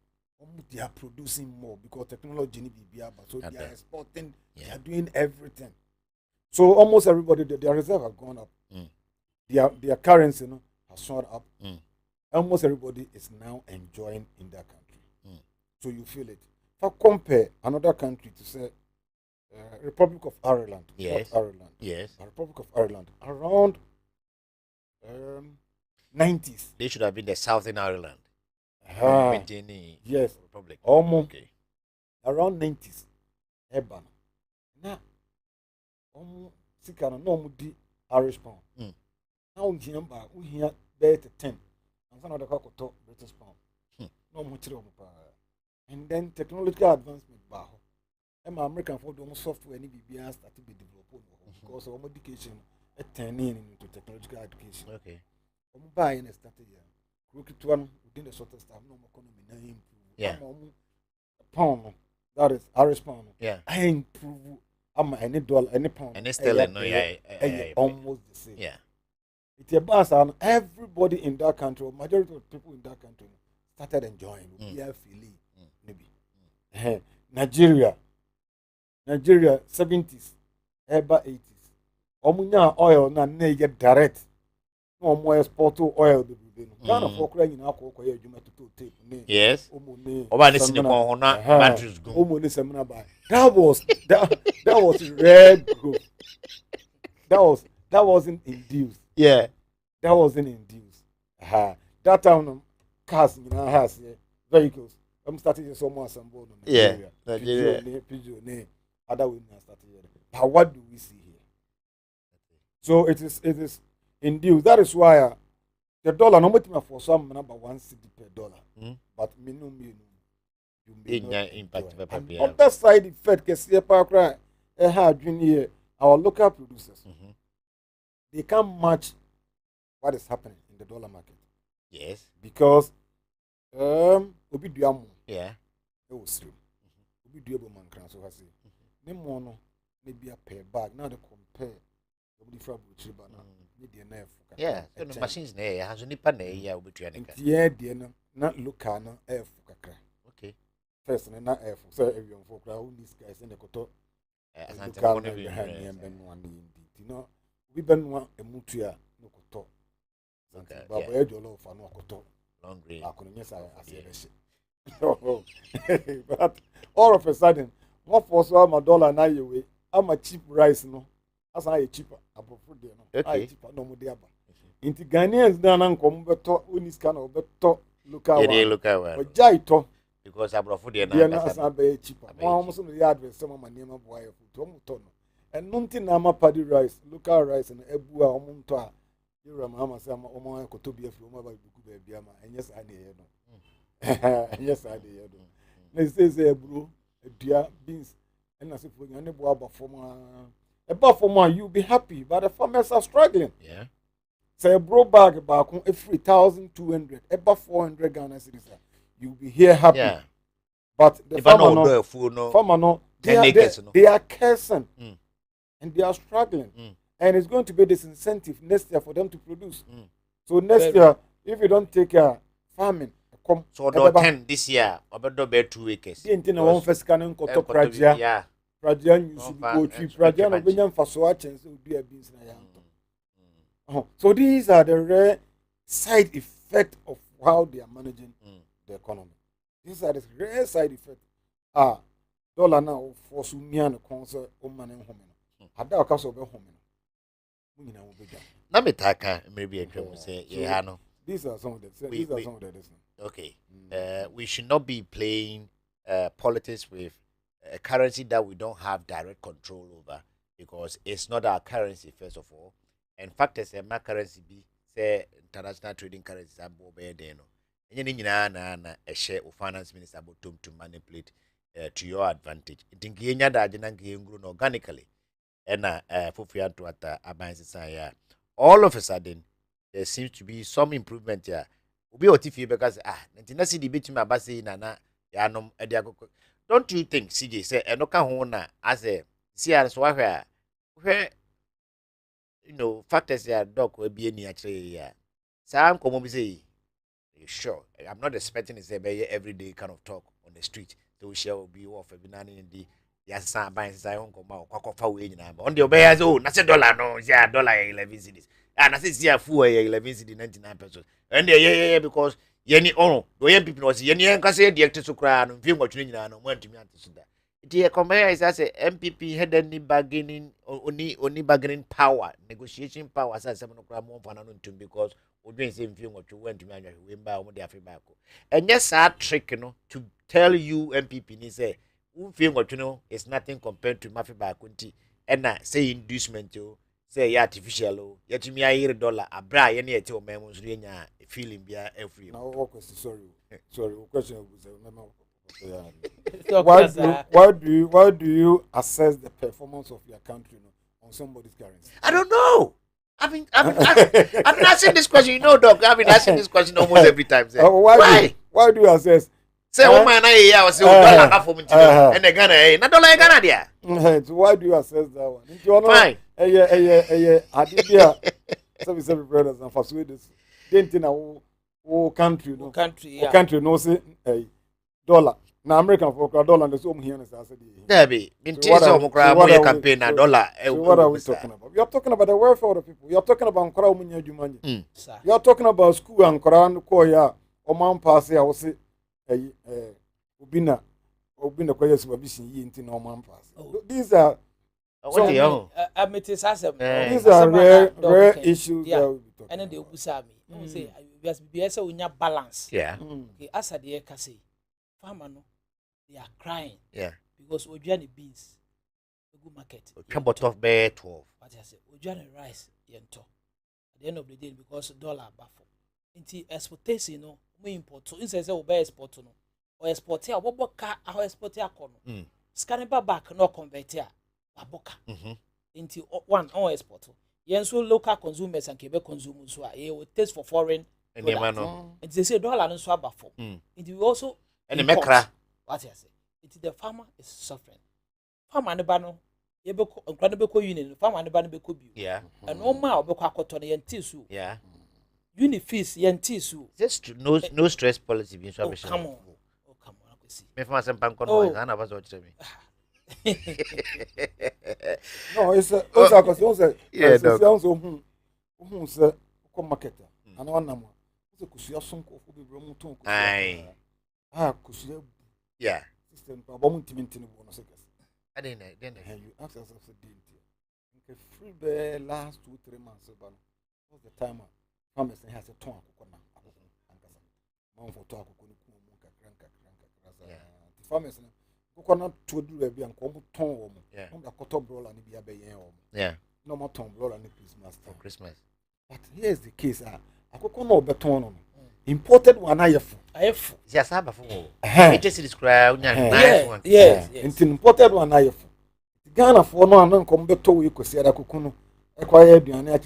They are producing more because technology need be but so they are exporting, they are doing everything. So almost everybody, their reserve have gone up. Their currency has soared up. Almost everybody is now enjoying in that country. So you feel it. If I compare another country to say Republic of Ireland, yes, Ireland, yes, Republic of Ireland, around 90s. They should have been the Southern Ireland. Yes, Republic. Almost around 90s. Eban. Now, Sikana no di Irish pound. Now we hear better 10. And some of the to British pound. No much. And then technological advancement baho. And American for the software any BBS started to be developed because of education turning into technological education. Okay. Buying a started here. Crooked one within the sort of stuff, no more economy. Yeah. Pound. That is Irish pound. Yeah. I improve. Any dollar, any pound. And it's still almost the same. Yeah. It's a bus, and everybody in that country, majority of people in that country, started enjoying. Maybe. Nigeria, 70s, ever 80s. Omunya oil na get direct. No more export oil. Ghana for crying in alcohol, you to tape. Yes. That was red growth. That wasn't induced. Yeah. That wasn't induced. That time cars has vehicles. I'm starting to someone assembled in Nigeria. Nigeria. Pigeon, other women started here. But what do we see here? So it is induced. That is why the dollar no matter for some number 1 cedi per dollar. But you may not impact. On that side effect, our local producers, they can't match what is happening in the dollar market. Yes. Because yeah. It was true. Maybe a pair bag. Now they compare. Yeah, so the machines has only pan yeah, not look at air for okay. First, and not air for everyone for crowd. These guys in the koto. You know, we been one a mutia no koto. But where you love for no koto. Long green. But all of a sudden, what for so my dollar now you way? I'm a cheap rice no. As I cheaper above food there no. I cheaper no more there. Inti Ghanaians dan come beto unis kind of beto local one. Yeah, local one. But jaito because above food there na as I be cheaper. Almost no the advert some my name boy food to muto no. And nunti na ma paddy rice, local rice and ebu a omunto a. You remember say ma omo ko to be afro ma ba buku ba bia ma. Yes I dey no. Yes I dey no. Let's say bro, dua beans and as if we any boy about for you'll be happy, but the farmers are struggling. Yeah. Say a bro bag back on every 1,200, about 400 Ghana cedis. You'll be here happy. Yeah. But the farmer no, they are cursing and they are struggling. And it's going to be this incentive next year for them to produce. So next year, if you don't take care farming, so 10 this year, about 2 acres. One first canon koto praja. Yeah. Prajan you should go to Prajan or Benyan for so chance to be a business. So these are the rare side effects of how they are managing the economy. These are the rare side effects. Dollar now for Sumian concert or man and home. Had that cost of a home. Namitaka maybe a drum say, yeah, no. These are some of the Okay. We should not be playing politics with a currency that we don't have direct control over. because it's not our currency first of all, and factors my currency be say international trading currencies are more bad no. And you na a share of finance minister about to manipulate to your advantage. It think you that you grown organically, and for to at a all of a sudden there seems to be some improvement here. Obi otifi because na see the bit my basi na ya nom don't you think CJ say enoka ho na as a see as where factors ya doc will be any actually yeah. Sam come be say sure. I'm not expecting it's a everyday kind of talk on the street. So we shall be off a banana in the yes, some buying say on come out, quack off away on the obey as oh, that's $1 no, yeah, $11 cities. And I say, yeah, full 11 city 99 pesos. And yeah, because yenny the young people was yenny and say the actors who cry and feel what you know, went to me to that. The compare is as a MPP had any bargaining only bargaining power, negotiation power as 7 o'clock more for an because we doing same thing what you went to me and we buy on the feedback. And yes, our trick, to tell you MPP ni say, who feel what you know is nothing compared to Mafia Bakunti, and say inducement you say artificial, yet me a $1 a bra any at your memos feeling be every. Now, question, sorry, question why do you assess the performance of your country on somebody's currency? I don't know. I've been asking this question, Doc. I've been asking this question almost every time. Why do you assess? Say, oh man, I was $1 half of and the Ghana, not $1 Ghana there. So why do you assess that one? Fine. I did here. Some brothers and persuaders. Didn't know country, country, no say dollar. Now American for $1 and the home here. Debbie, campaign a dollar. What are we talking about? We are talking about the welfare of the people. We are talking about Nkora. You are talking about school and Koran Koya or Mount Passy. I will say, Ubina Koya supervision into no man pass. These are these are rare issues. And then they will say, we have to balance. Yeah. As a dear Cassie, farmer, they are crying. Yeah. Because Ojani beans, a good market. Come out of bear 12. But I say, Ojani rice, yento. At the end of the day, because dollar baffle. Into exportation, we import. So instead of export, or export here, what car, our export here, scanning back, no convert here, Baboka. Into one, or export. Yes, so local consumers and Quebec consumers who are will taste for foreign. And they say dollar and swap for. It will also and the mekra. What I say? It the farmer is suffering. Farmer and the bano, Yebeko Union, farmer and the Banabeko. Yeah. And no more Boko cotton and tissue. Yeah. Unifees yen tissue. Just no stress policy being come on. Oh, come on, I can see. Me for some pancon, I was watching me. No, it's also because yeah, who say come market and one number. So kusia sonko for be bromu ton kusia. Aye. Kusia. Yeah. System problem timintini bono sekas. I didn't you ask us of the okay free be last 2-3 months about what's the time farmers has a ton akukona ankasa. Man for to akukoni ku kakranka. Yeah. The farmers coconut to do a bian come ton yeah. On the cotton broil and be a bayan. Yeah. No more ton broil and Christmas. For Christmas. But here's the case. I could beton on imported one. I have yes, I have it just describe yes. Imported one. I have Ghana for no and come back to you could see that Kukuno acquired you and I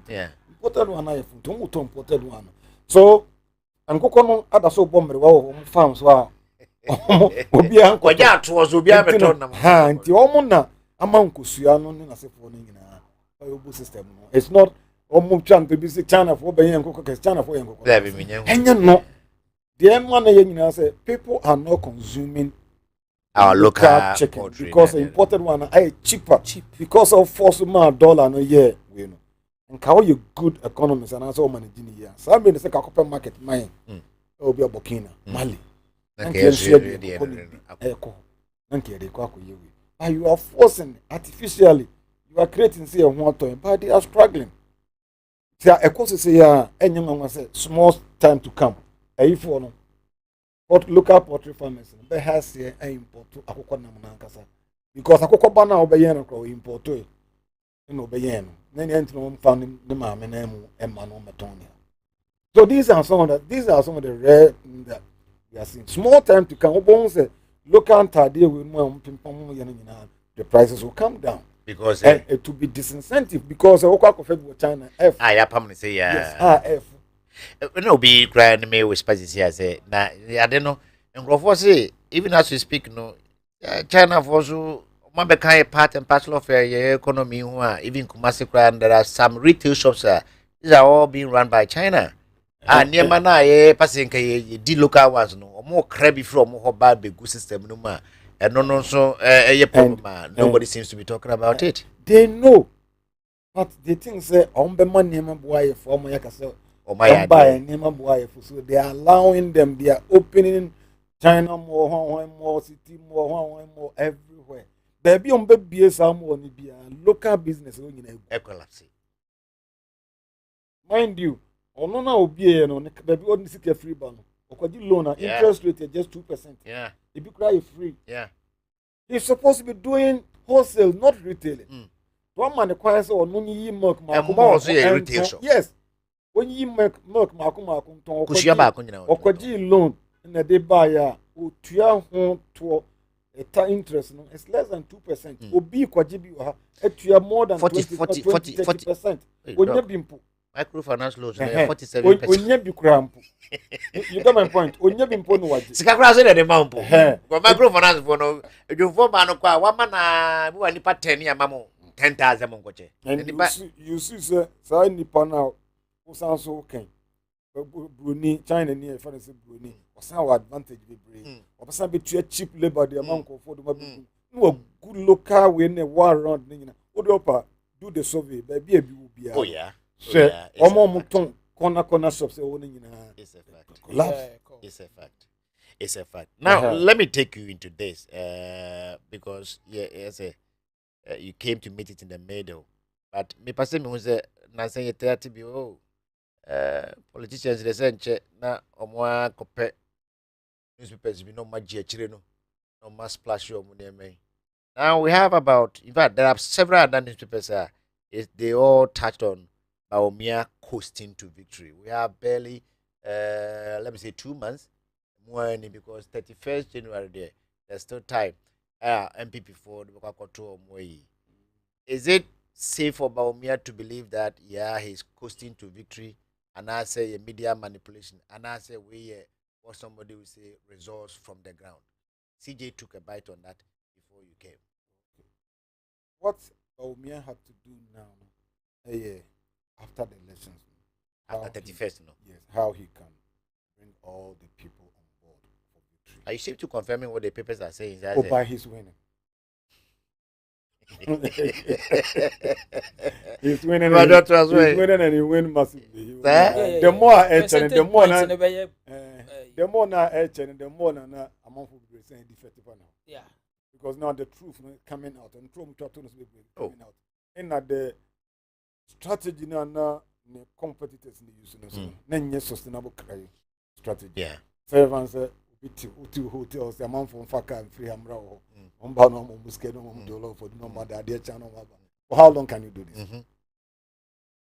yeah. Imported one. I have imported one. So, and Kukono other so bomb farms. Wow. Obi an ko ja to was obi abeton nam ha nti omo na amanko suano ne na sefo ne nyina obo system no it's not omo twan to be say China for be yen kokko China for yen kokko there be menyen enye no the one na yen nyina say people are not consuming our local chicken because the imported one are cheaper because of force man dollar no yeah we know and how you good economies and also managing here so I mean say ka market mine obi Burkina Mali. But you are forcing artificially, you are creating say one time, but they are struggling. See, a course say anyone say small time to come. If you know, but local poultry farmers, they has here import to Akoko Namunankasa. because akoko ba na obeyen no ko import e no obeyen no na ne ntino mfa ne maame na mu emma no meton ne. So these are some of the rare that we are seeing. Small time to come. Local ntade we mu pimpom ye nyina, the prices will come down because it will be disincentive because okwa ko with China F. ya pam say ya. Yes, F. No be grand me with spices here say na I don't know. Nkrofo say even as we speak no China for so man be kind part and parcel of your economy who are even Kumasi and there are some retail shops these are all being run by China. Near na passing di local ones no more crabby from more bad big system no ma and no so problem nobody seems to be talking about it. They know, but the thing say ombe man name boy for my yakase or my buy name boy so they are allowing them, they are opening China more city more everywhere. Baby on baby some one be local business collapse. Mind you, ono na obi no baby only seek free ban. Okwaji loan interest rate is just 2%. Yeah. If you cry free. Yeah. He's supposed to be doing wholesale, not retailing. One man requires on when you milk retail shop. Yes. When you milk makuma Okwaji loan in a day buyer who tuya home to a interest no, it's less than 2%. Obi kwaji tuya more than 40%. When you bimpo. Microfinance loans 47%. You got my point. Onye bimpo no waji. Sikakura say the amount. But microfinance for no you form man kwa wa man bu nipa 10 ya mamo 10,000 monkoche. And you see sir nipa now usan so okay. Bruni China ni e fa say Bruni. Osan wa advantage be brave. Osan be cheap labor the amount of for the no good local way ne war around ni na. Odopa do the survey baby e bi will be. Oh yeah. Sir, muton corner shops it's a fact. Collapse. It's a fact. Now let me take you into this because you came to meet it in the middle. But me person me say na say you 30 be politicians they say nche na omwa kope newspapers be no magie chire no mass splash your money. Now we have about, in fact there are several other newspapers they all touched on Baumia coasting to victory. We have barely, let me say, 2 months more because 31st January there's still time. MPP for the control Moyi. Is it safe for Baumia to believe that he's coasting to victory, and I say a media manipulation, and I say what somebody will say results from the ground? CJ took a bite on that before you came. What Baumia had to do now, after the elections, after 31st, no? Yes, how he can bring all the people on board for victory. Are you safe to confirming what the papers are saying? By his winning. He's winning. He's winning and he wins massively. The more I and the more now and the more now amount of people saying defective now. Yeah. Because now the truth coming out and coming out. And at the strategy na competitors in the use no sustainable strategy. Yeah. Seven say uti hotels the amount from Faka and Free Hamra or no Muske no dollar for no matter their channel. For how long can you do this?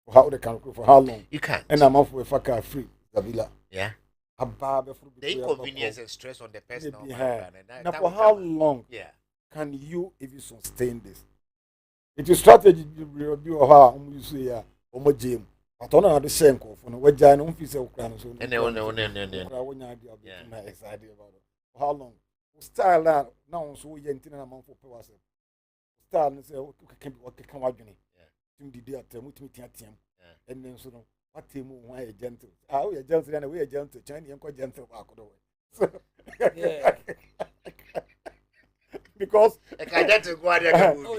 For how they can for how long? You can't. And amount for Faka free Zabila. Yeah. The inconvenience and stress on the person. Now for how long can you even sustain this? It is strategy you how you say gym. But on the same for no waja no fi say okra so. Excited about it. For how long? Style now so we yentina na man for power say. Style no say can be what can wadwene. Tim di dey atem mutimi tiatem. And then so no what team why a gentle. We are gentle and we are gentle. China yenko gentle back the way. Yeah. Because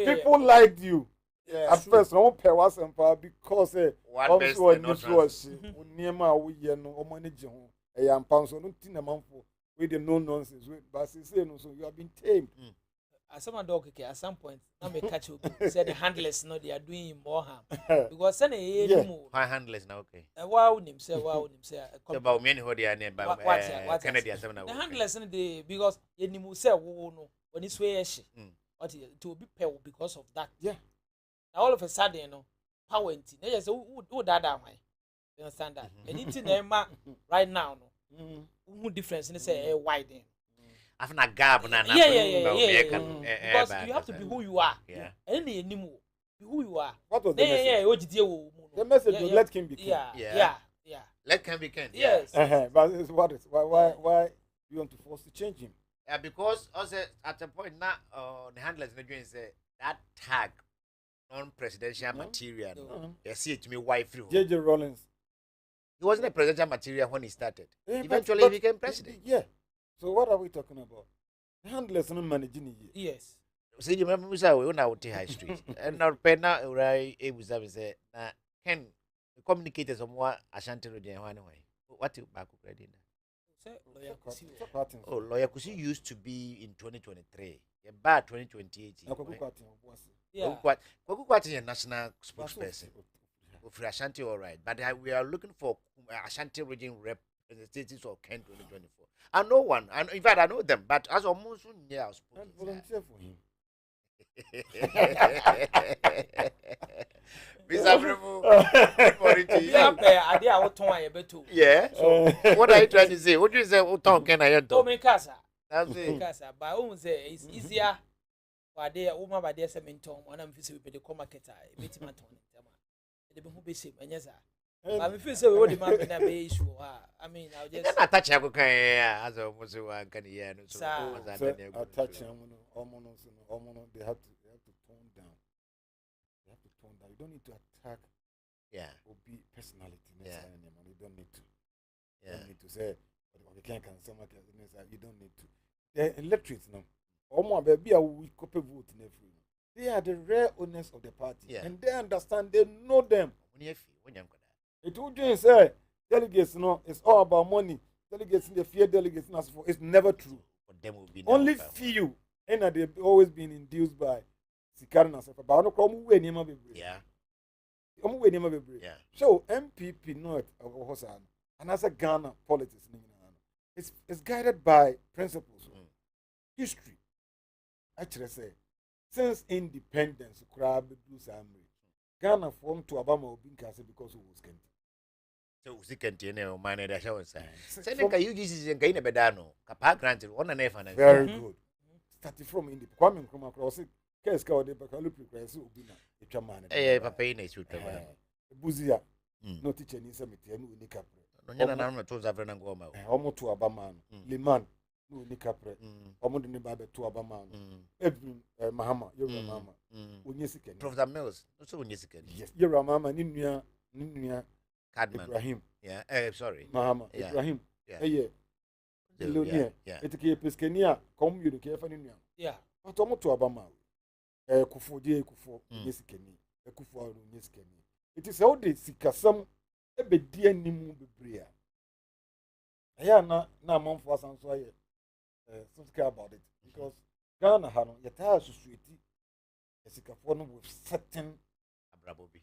people liked you. Yeah, at first, no pay was because also no manage a young pound so no month with the no nonsense. But say no, so you have been tamed. As some dog at some point, I may catch you said the handlers know they are doing more harm because send a my handlers now okay. Wow, himself, about many who they are near by Kennedy. The handlers in the because any say no when it's way What it will be pale because of that. Yeah. Now all of a sudden, you know, power in they just who that way. You understand that? Anything right now, no. Who difference in say widen. I've not gab na Because you have to be who you are. Yeah. Any anymore. Be who you are. What was the message? The message was let him be king. Yeah. Let him be king. Yes. But what is why you want to force to change him? Yeah, because also at a point now, the handlers in the dream say that tag non-presidential material. You see it to me wife through. J.J. Rollins. He wasn't a presidential material when he started. Eventually, but he became president. Yeah. So what are we talking about? The handlers not managing it. Yes. See, you remember Musa, we went out to High Street. And now, Penna, right, it was say, can communicate some more Ashanti region anyway. What you back already? Oh, Lawyer Kusi used to be in 2023. Yeah, bad 2028. Yeah. Kwaku a national spokesperson. For Ashanti, all right. But we are looking for Ashanti region representatives of Ken 2024. I know one. In fact, I know them. But as almost near us. Volunteer for him. Yeah. So what are you trying to say? What do you say? What can I do? Casa. That's it. Casa. But I won't say it's easier. But they are over by their cementum. One of them with the market. Meeting my tone. The who be same. And yes, I feel so. What the man can be issue. I mean, I'll just attach a as a one can hear. Attach they have to tone down. They have to tone down. You don't need to attack. Yeah. Or be personality. Yeah. You don't need to. Yeah. You don't need to say. You don't need to. The electorates now. They are the rare owners of the party, and they understand. They know them. It would say delegates, it's all about money. Delegates in the fear delegates, it's never true. Only few, and they've always been induced by Sikaran and Safa. But yeah. So MPP not and as a Ghana politics, it's guided by principles, history. Actually, say since independence, Ghana formed to Obama Obinkase because it was Kent. So we continue man that show say. Say you just is gain a bedano. Kapa granted one and a very good. Starting from independence. Kwame Nkrumah cross case ka ode baka lupi kwese obina etwa man. Papa ina isu twa. Buzia. No teacher ni semete enu ni kapre. No nyana na no to zavre na ngoma. Omo to Obama no. Liman no ni kapre. Omo de ni ba be to Obama no. Edwin Mahama, Yoruba Mahama. Onyesikeni. Professor Mills, also Onyesikeni. Yes, Yoruba Mahama ni nua Cadman. Ibrahim. Yeah, sorry. Mahama, yeah. Ibrahim. Yeah. Elonia. Yeah. Etike Peskenia, come you the fa ni nua. Yeah. But omo to Obama. Kufo Onyesikeni. Kufo Onyesikeni. It is how the sikasam ebedi animu bebre a. Yeah, na monfo asanso aye. Something about it because Ghana hano yata society esikafo no with certain abrabobi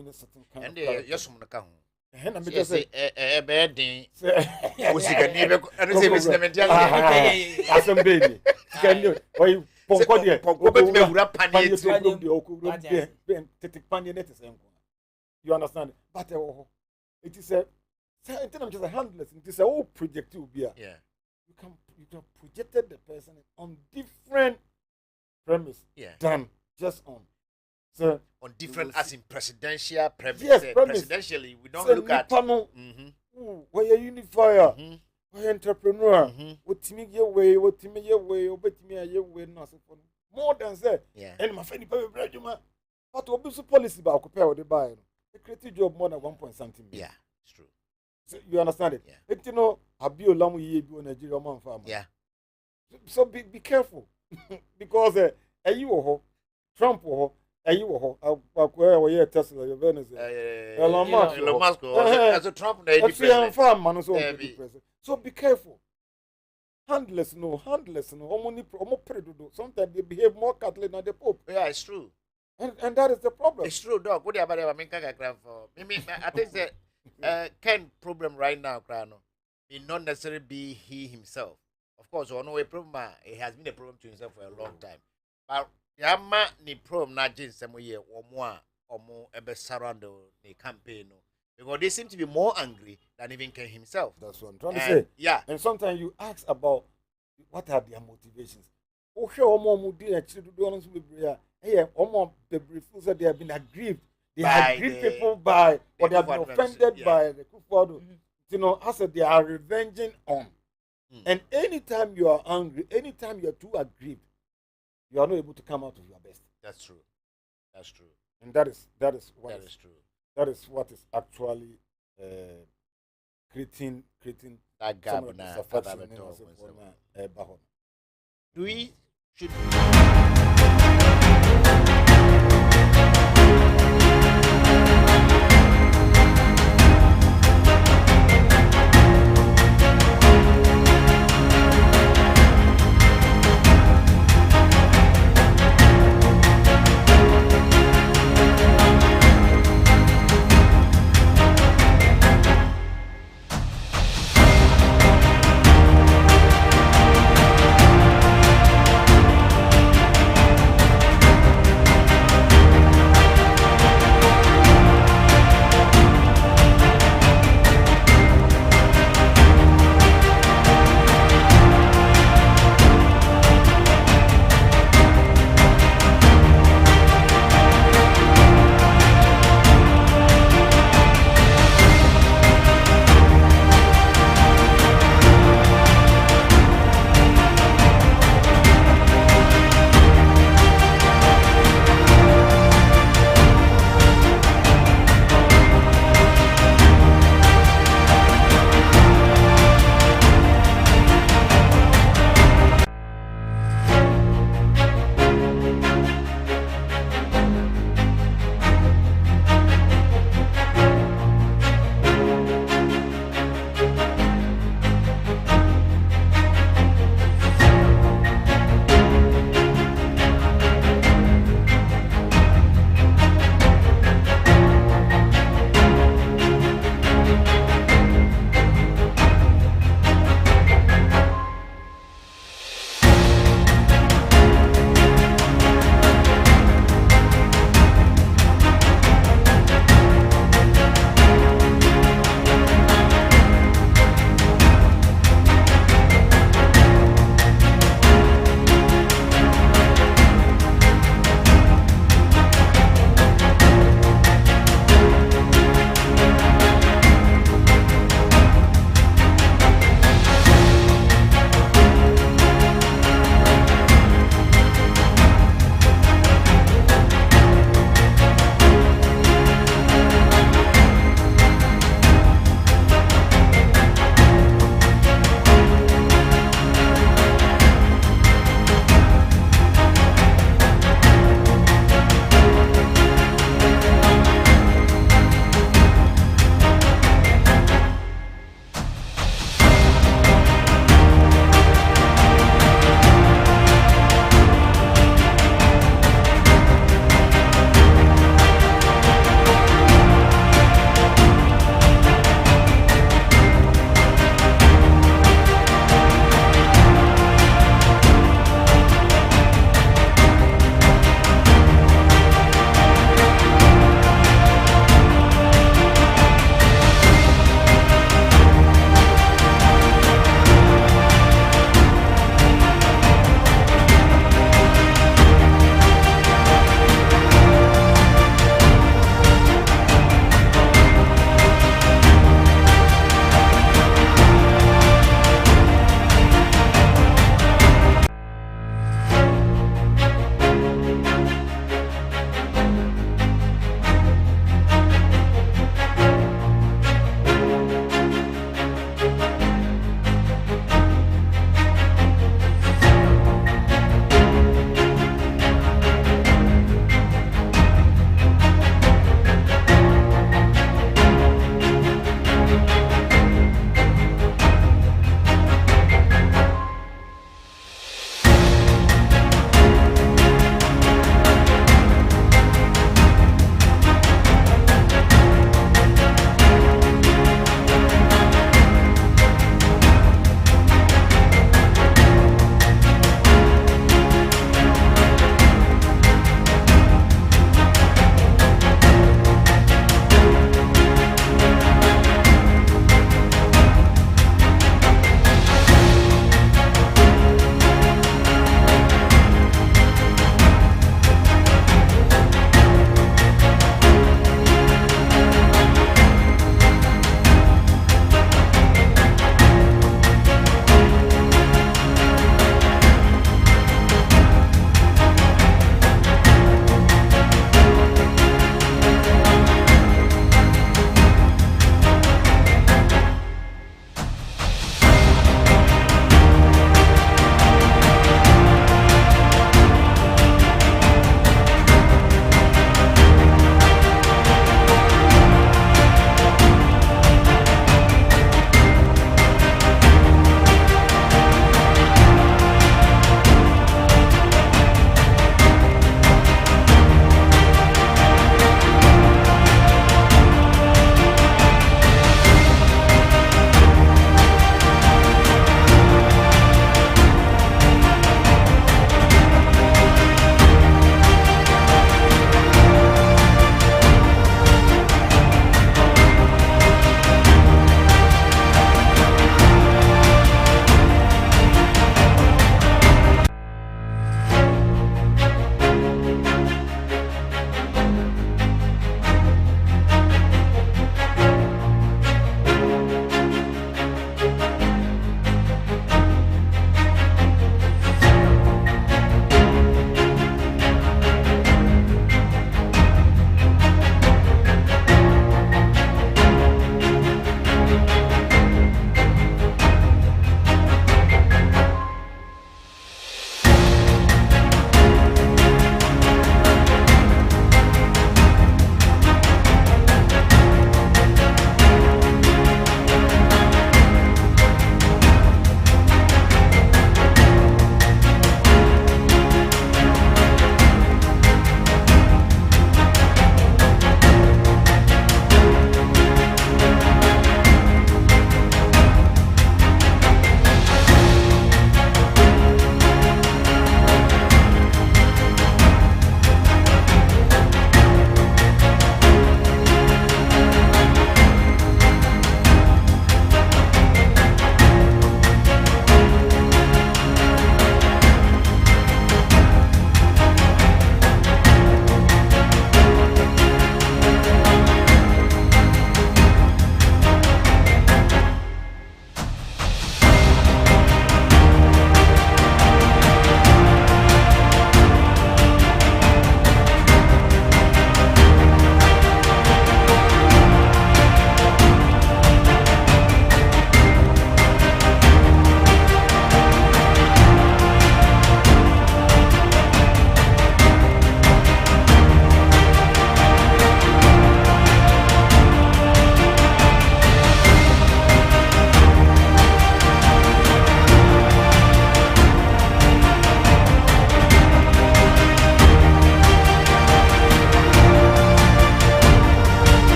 in a certain kind and of yesum no ka ho na me just say bedin osikani be and say business assembly can you oy ponko de ponko be wura panie tetik panie net say you understand but it is a just a handless it is a whole project will be yeah you can projected the person on different premise than just on on different as in presidential premise. Yes, presidentially we don't look at where you unifier where entrepreneur what me your way no more than say and my friend but obviously policy ba compare with the buy the creative job more than 1 point something million. Yeah, it's true. So you understand it? Yeah. Abiolamu ye bi Nigeria man farmer. Yeah. So be careful because Trump akwa Tesla your Venice. Elon Musk. As a Trump na president. So be careful. Handless no. Sometimes they behave more cattle than the Pope. Yeah, it's true. And that is the problem. It's true, dog. What about I think that Ken problem right now, Krano, may not necessarily be he himself. Of course, on no way problem. It has been a problem to himself for a long time. Yama ni prom na jinsem ye omo ebe surround the campaign no. Because they seem to be more angry than even Ken himself. That's what I'm trying to say. Yeah. And sometimes you ask about what are their motivations. Okay, omo do actually do honest with prayer. Hey, omo the feel that they have been aggrieved. They are aggrieved people by or they have been offended by the Kufuor. You know, as they are revenging on. And anytime you are angry, anytime you are too aggrieved, you are not able to come out of your best. That's true. That's true. And that is what is true. That is what is actually creating that gap now. Do we should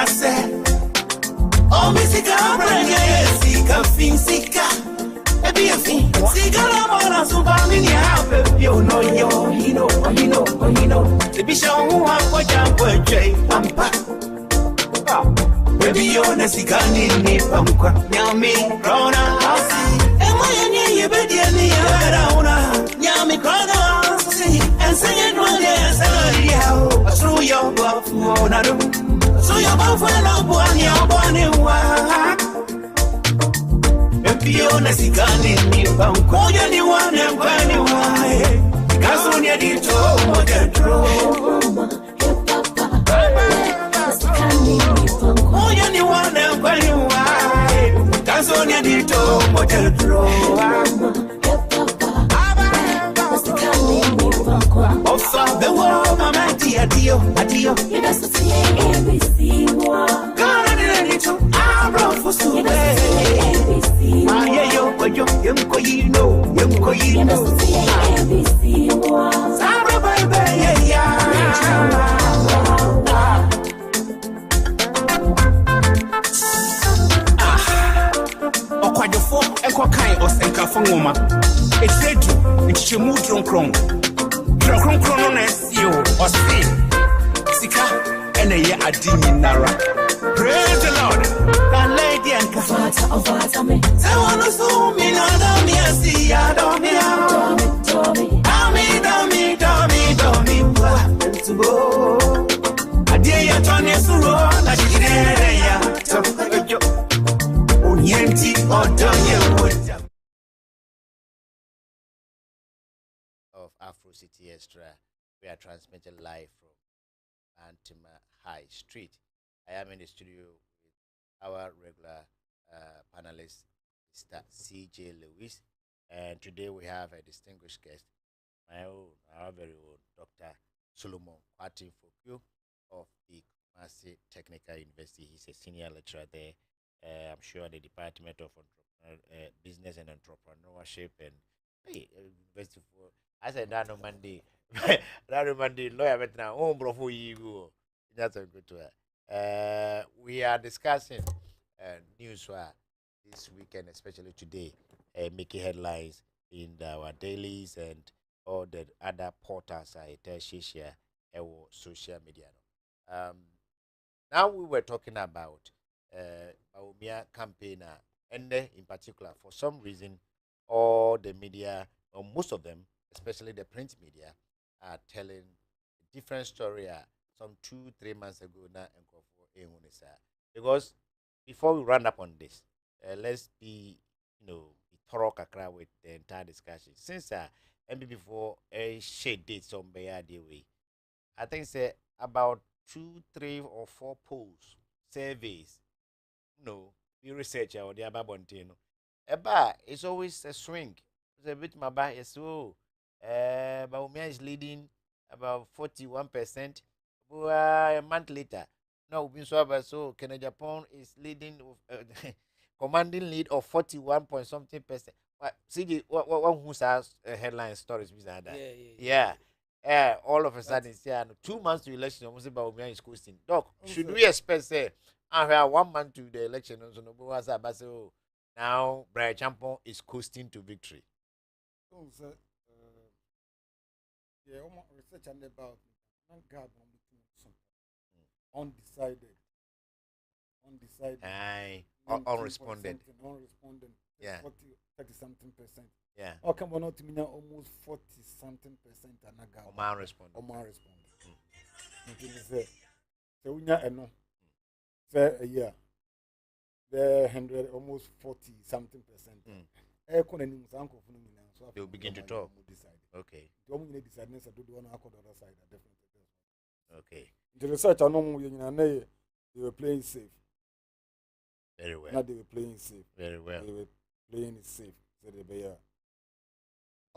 Oh, Missika, Sika, Finsika, Ebiafi, Sigala, Mona, Subamini, you know, you know, the Bishop who have what I'm going to Pampa. Baby, you're the Sikani, Pampa, Yami, Rona, and my you better any other, Yami, Rona, and sing it one day, through your buff, Mona. So you're both when you're born in one. If you're not sick, you can't call anyone and when you are. Because when you did to what you draw. Call anyone and when you are. Because when you did to what you draw. Of the world, Mama, dear. You just say ABC. God, I need to. I brought for so ABC. I you know. ABC. Sarah, baby, Okwadofo, Ekokai, or Senka Fongoma. It's ready. It's your mood from Chrono, you or Sika. And a year at Nara. Praise the Lord. And lady and Kafata of Atame. I want to zoom in on me. I see ya, Domi. To go. A day at Tony Suro, like you did. Yenti or Donya Wood. Of Afro City Extra, we are transmitting live from Antima High Street. I am in the studio with our regular panelist, Mr. C.J. Lewis, and today we have a distinguished guest, our very own Dr. Solomon Kwasi Mensah of the Kwasi Technical University. He's a senior lecturer there. I'm sure the Department of Business and Entrepreneurship and University for. I said that on Monday. That on Monday, lawyer but now. Oh, bro, for you. That's a good to we are discussing news this weekend, especially today, making headlines in our dailies and all the other portals I share our social media. Now we were talking about Baumia campaign, and in particular, for some reason, all the media, or most of them, especially the print media, are telling a different story some 2-3 months ago now. Because before we run up on this, let's be thorough kakra with the entire discussion. Since maybe before a shade date some way, I think say about 2, 3, or 4 polls, surveys, we research or the Ababontino. It's always a swing. It's a bit my back is so. Baumia is leading about 41%. A month later, no, so Canada Japan is leading with commanding lead of 41 point something percent. See, one who says headline stories with that. Yeah. All of a sudden, 2 months to election, almost about Baumia is coasting. Doc, should we expect say? I have 1 month to the election. So now Brian Champon is coasting to victory. Yeah, research and about undecided. Unresponded. Yeah. 30 something percent. Yeah. How come we're not mean almost 40 something percent and Oman respond. So we know. Say a year. The 100 almost 40 something percent. They will begin to talk. Okay. Okay. The research I know they were playing safe. Very well. Now they were playing safe. Very well. They were playing it safe. So they were,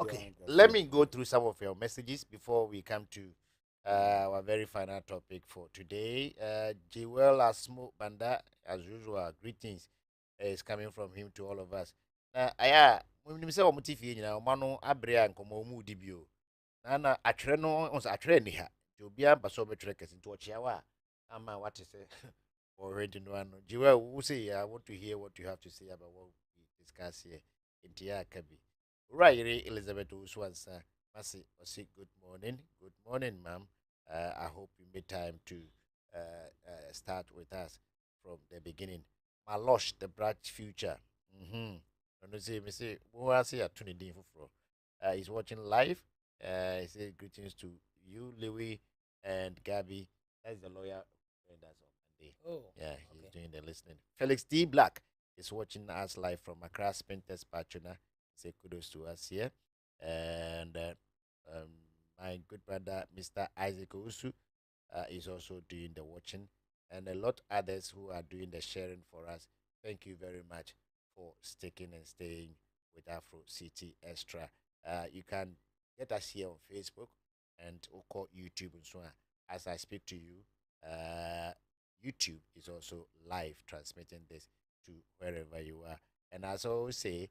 okay. Let me go through some of your messages before we come to our very final topic for today. Jewel Asmo Banda, as usual, greetings is coming from him to all of us. When you say Omutifi, Mano Abrea and Komomu Dibio. Nana Atreno on Atrenia, Jobia Basobe Trekkers into Chiawa. Ama what is it? already know. Jiwa, who say I want to hear what you have to say about what we discuss here. Intia Kabi. Right, Elizabeth Uswansa. Masi, good morning. Good morning, ma'am. I hope you made time to start with us from the beginning. Malosh, the bright future. Mm-hmm. And say, who I say a 20 he's watching live. He said greetings to you, Louis, and Gabby. That's the lawyer. That's on Monday. Oh, Yeah, he's okay. doing the listening. Felix D. Black is watching us live from Accra, Spinters Patrona. Say kudos to us here. And my good brother, Mr. Isaac Usu, is also doing the watching. And a lot others who are doing the sharing for us. Thank you very much for sticking and staying with Afro City Extra. You can get us here on Facebook and call YouTube and so on. As I speak to you, YouTube is also live transmitting this to wherever you are. And as I always say,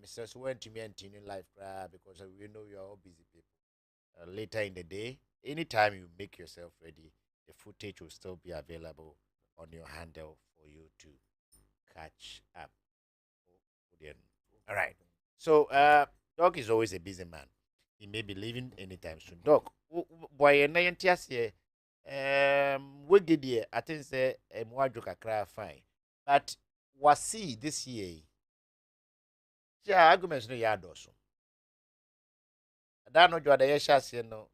Mr. Swen to me and Tinu live because we know you are all busy people. Later in the day, anytime you make yourself ready, the footage will still be available on your handle for you to catch up. All right. So, Doc is always a busy man. He may be leaving anytime soon. Doc, boy, and we get here. I think say a more cry fine, but was see this year. Yeah, arguments no yard also. I don't know what the shas no.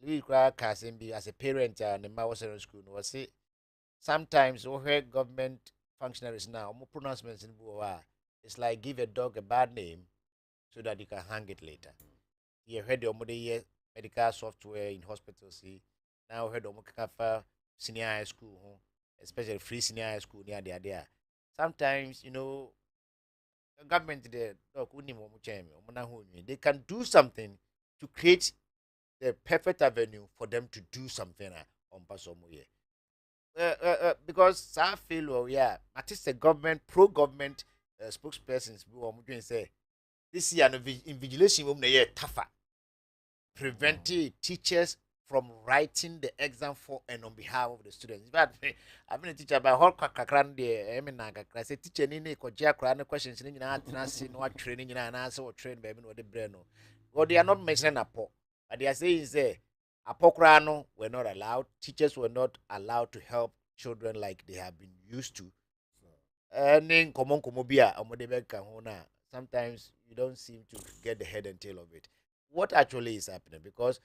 We cry casting be as a parent and the mouse in school. Was say sometimes we hear government functionaries now more pronouncements in Boa. It's like give a dog a bad name so that you can hang it later. You heard the medical software in hospitals. See, now heard the senior high school, especially free senior high school near the idea. Sometimes, the government there, they can do something to create the perfect avenue for them to do something on Pasomoye. Because I feel, yeah, at least the government, pro-government spokespersons will say this year invigilation will be tougher, preventing teachers from writing the exam for and on behalf of the students. But I've been a teacher by whole kakran de I say teacher ni ko jia kra questions ni na atena no training na answer or train baby no the brain no. Well, they are not mentioning apo, but they are saying say apo were not allowed. Teachers were not allowed to help children like they have been used to. Sometimes you don't seem to get the head and tail of it. What actually is happening? Because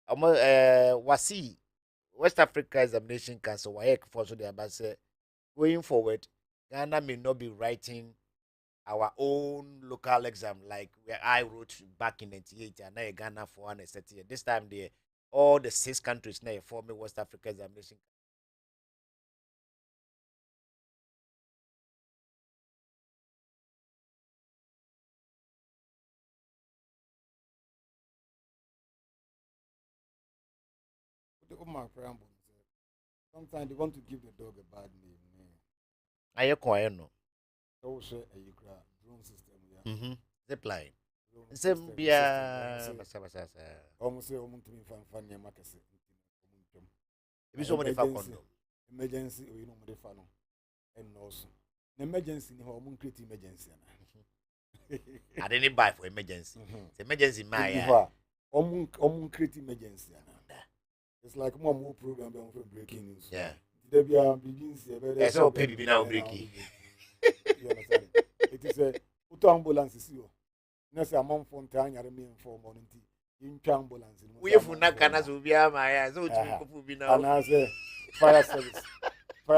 WASI, West Africa Examination Council, WAEC, for so they are say going forward, Ghana may not be writing our own local exam like where I wrote back in 98 and now Ghana for 130. This time all the 6 countries now forming West Africa Examination. Sometimes they want to give the dog a bad name. I no. Also, a drone system. Mm-hmm. Zip line. Same almost say almost me fan near Macassi. If you so many emergency or you know the fan and also emergency in home create emergency. I didn't buy for emergency. It's emergency my create emergency. It's like more program for breaking news. Yeah. There begins it's all baby now breaking. You understand? It is a auto ambulance is you. Nurse a month for time, I remain for morning in ambulance. We have not can as be my so to be now. And as a fire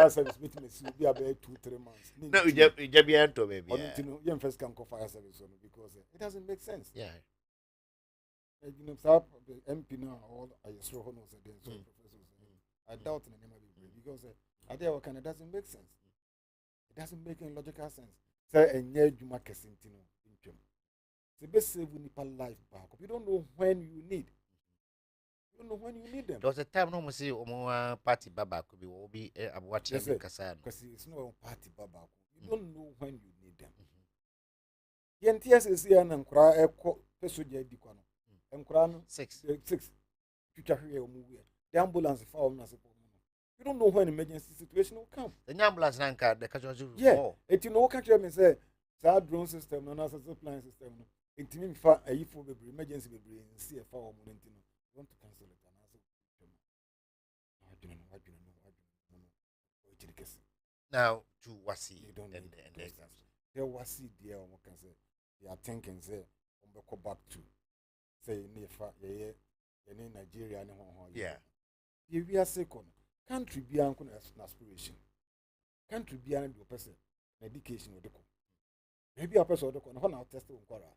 service meeting will be about 2-3 months. No, you just be into baby. You first can call fire service because it doesn't make sense. Yeah. You know, MP now, all I just wrote on the professors. I doubt in the name of it because idea kind of doesn't make sense. It doesn't make any logical sense. Say a near Juma Cassintino in Jim. The best save Nipal life back. You don't know when you need. You don't know when you need them. There was a time no say party baba could be watching Kassan. Because it's no party baba. You don't know when you need them. Yentias is here and cry a pesuja dicano. And crown 6. The ambulance found us. You don't know when emergency situation will come. The ambulance nanka the casualty. Yeah, it you know country me say sa drone system no na supply system no. Intimi fa ayi for bebre emergency bebre see fa o mo ntino. You want to cancel it and ask. Now to Wasi You don't and need there Wasi there o can say they are thinking say go back to say nefa ye Nigeria ne ho. yeah. We are second. Country be an aspiration. Country be an person education or the maybe a person or the corner now test on Quara.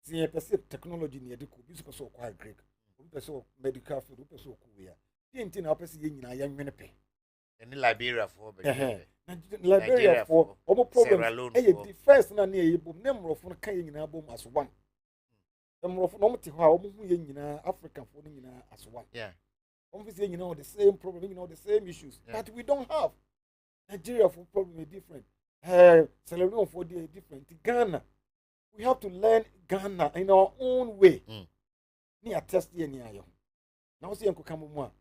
See a person technology near the cool, this person quite Greek, who medical field, who person cool. The intent of person in a young men pay. And Liberia for Liberia for almost problem. The first and near number of Kayin in album as one. The more of normative how African for as one. Yeah. Obviously, the same problem, the same issues that we don't have. Nigeria for problem is different. Sierra Leone for the different. Ghana, we have to learn Ghana in our own way. Near test here near you. Now see Uncle Kamumwa,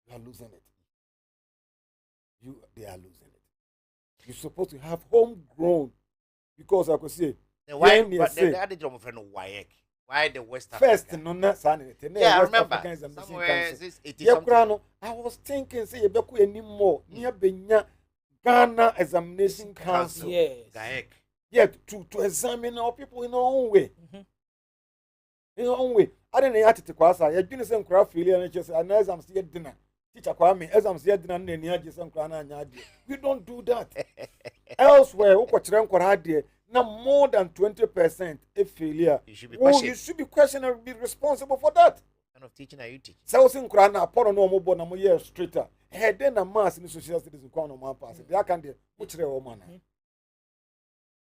you are losing it. They are losing it. You're supposed to have homegrown, because I could say. Why? But the other job of why? Why the West Africa? First, no, not sanity. Yeah, I remember. I was thinking, say, you be anymore near Benya Ghana Examination Council. Yes. Yeah, to examine our people in our own way. In our own way. I didn't have to Kwasi. You've been saying craft failure and just an exam see dinner. Teacher Kwame, exam see dinner and near just some crana. We don't do that. Elsewhere, what you now more than 20% a failure. You should be questioned. You should be questioned and be responsible for that. What kind of teaching are you teaching? So in Krana, upon no more na year straighter. Head then a mass in the social studies in Kwano man pass. They can de which they woman.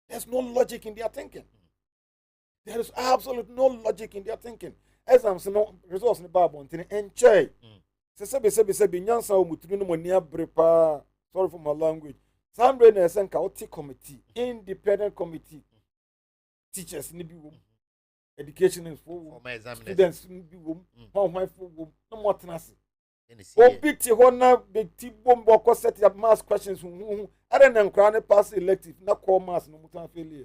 There's no logic in their thinking. There is absolutely no logic in their thinking. As I'm saying, no resource in the Bible and che. Sabi nyansa umutunu no monia brepa. Sorry for my language. Some and County Committee, independent committee, teachers in the room, education and for students in the room, home for no more tenacity. Oh, big Tihona, big T bomb or set up mass questions. I don't know, crown pass elective, not call mass, no mutan failure.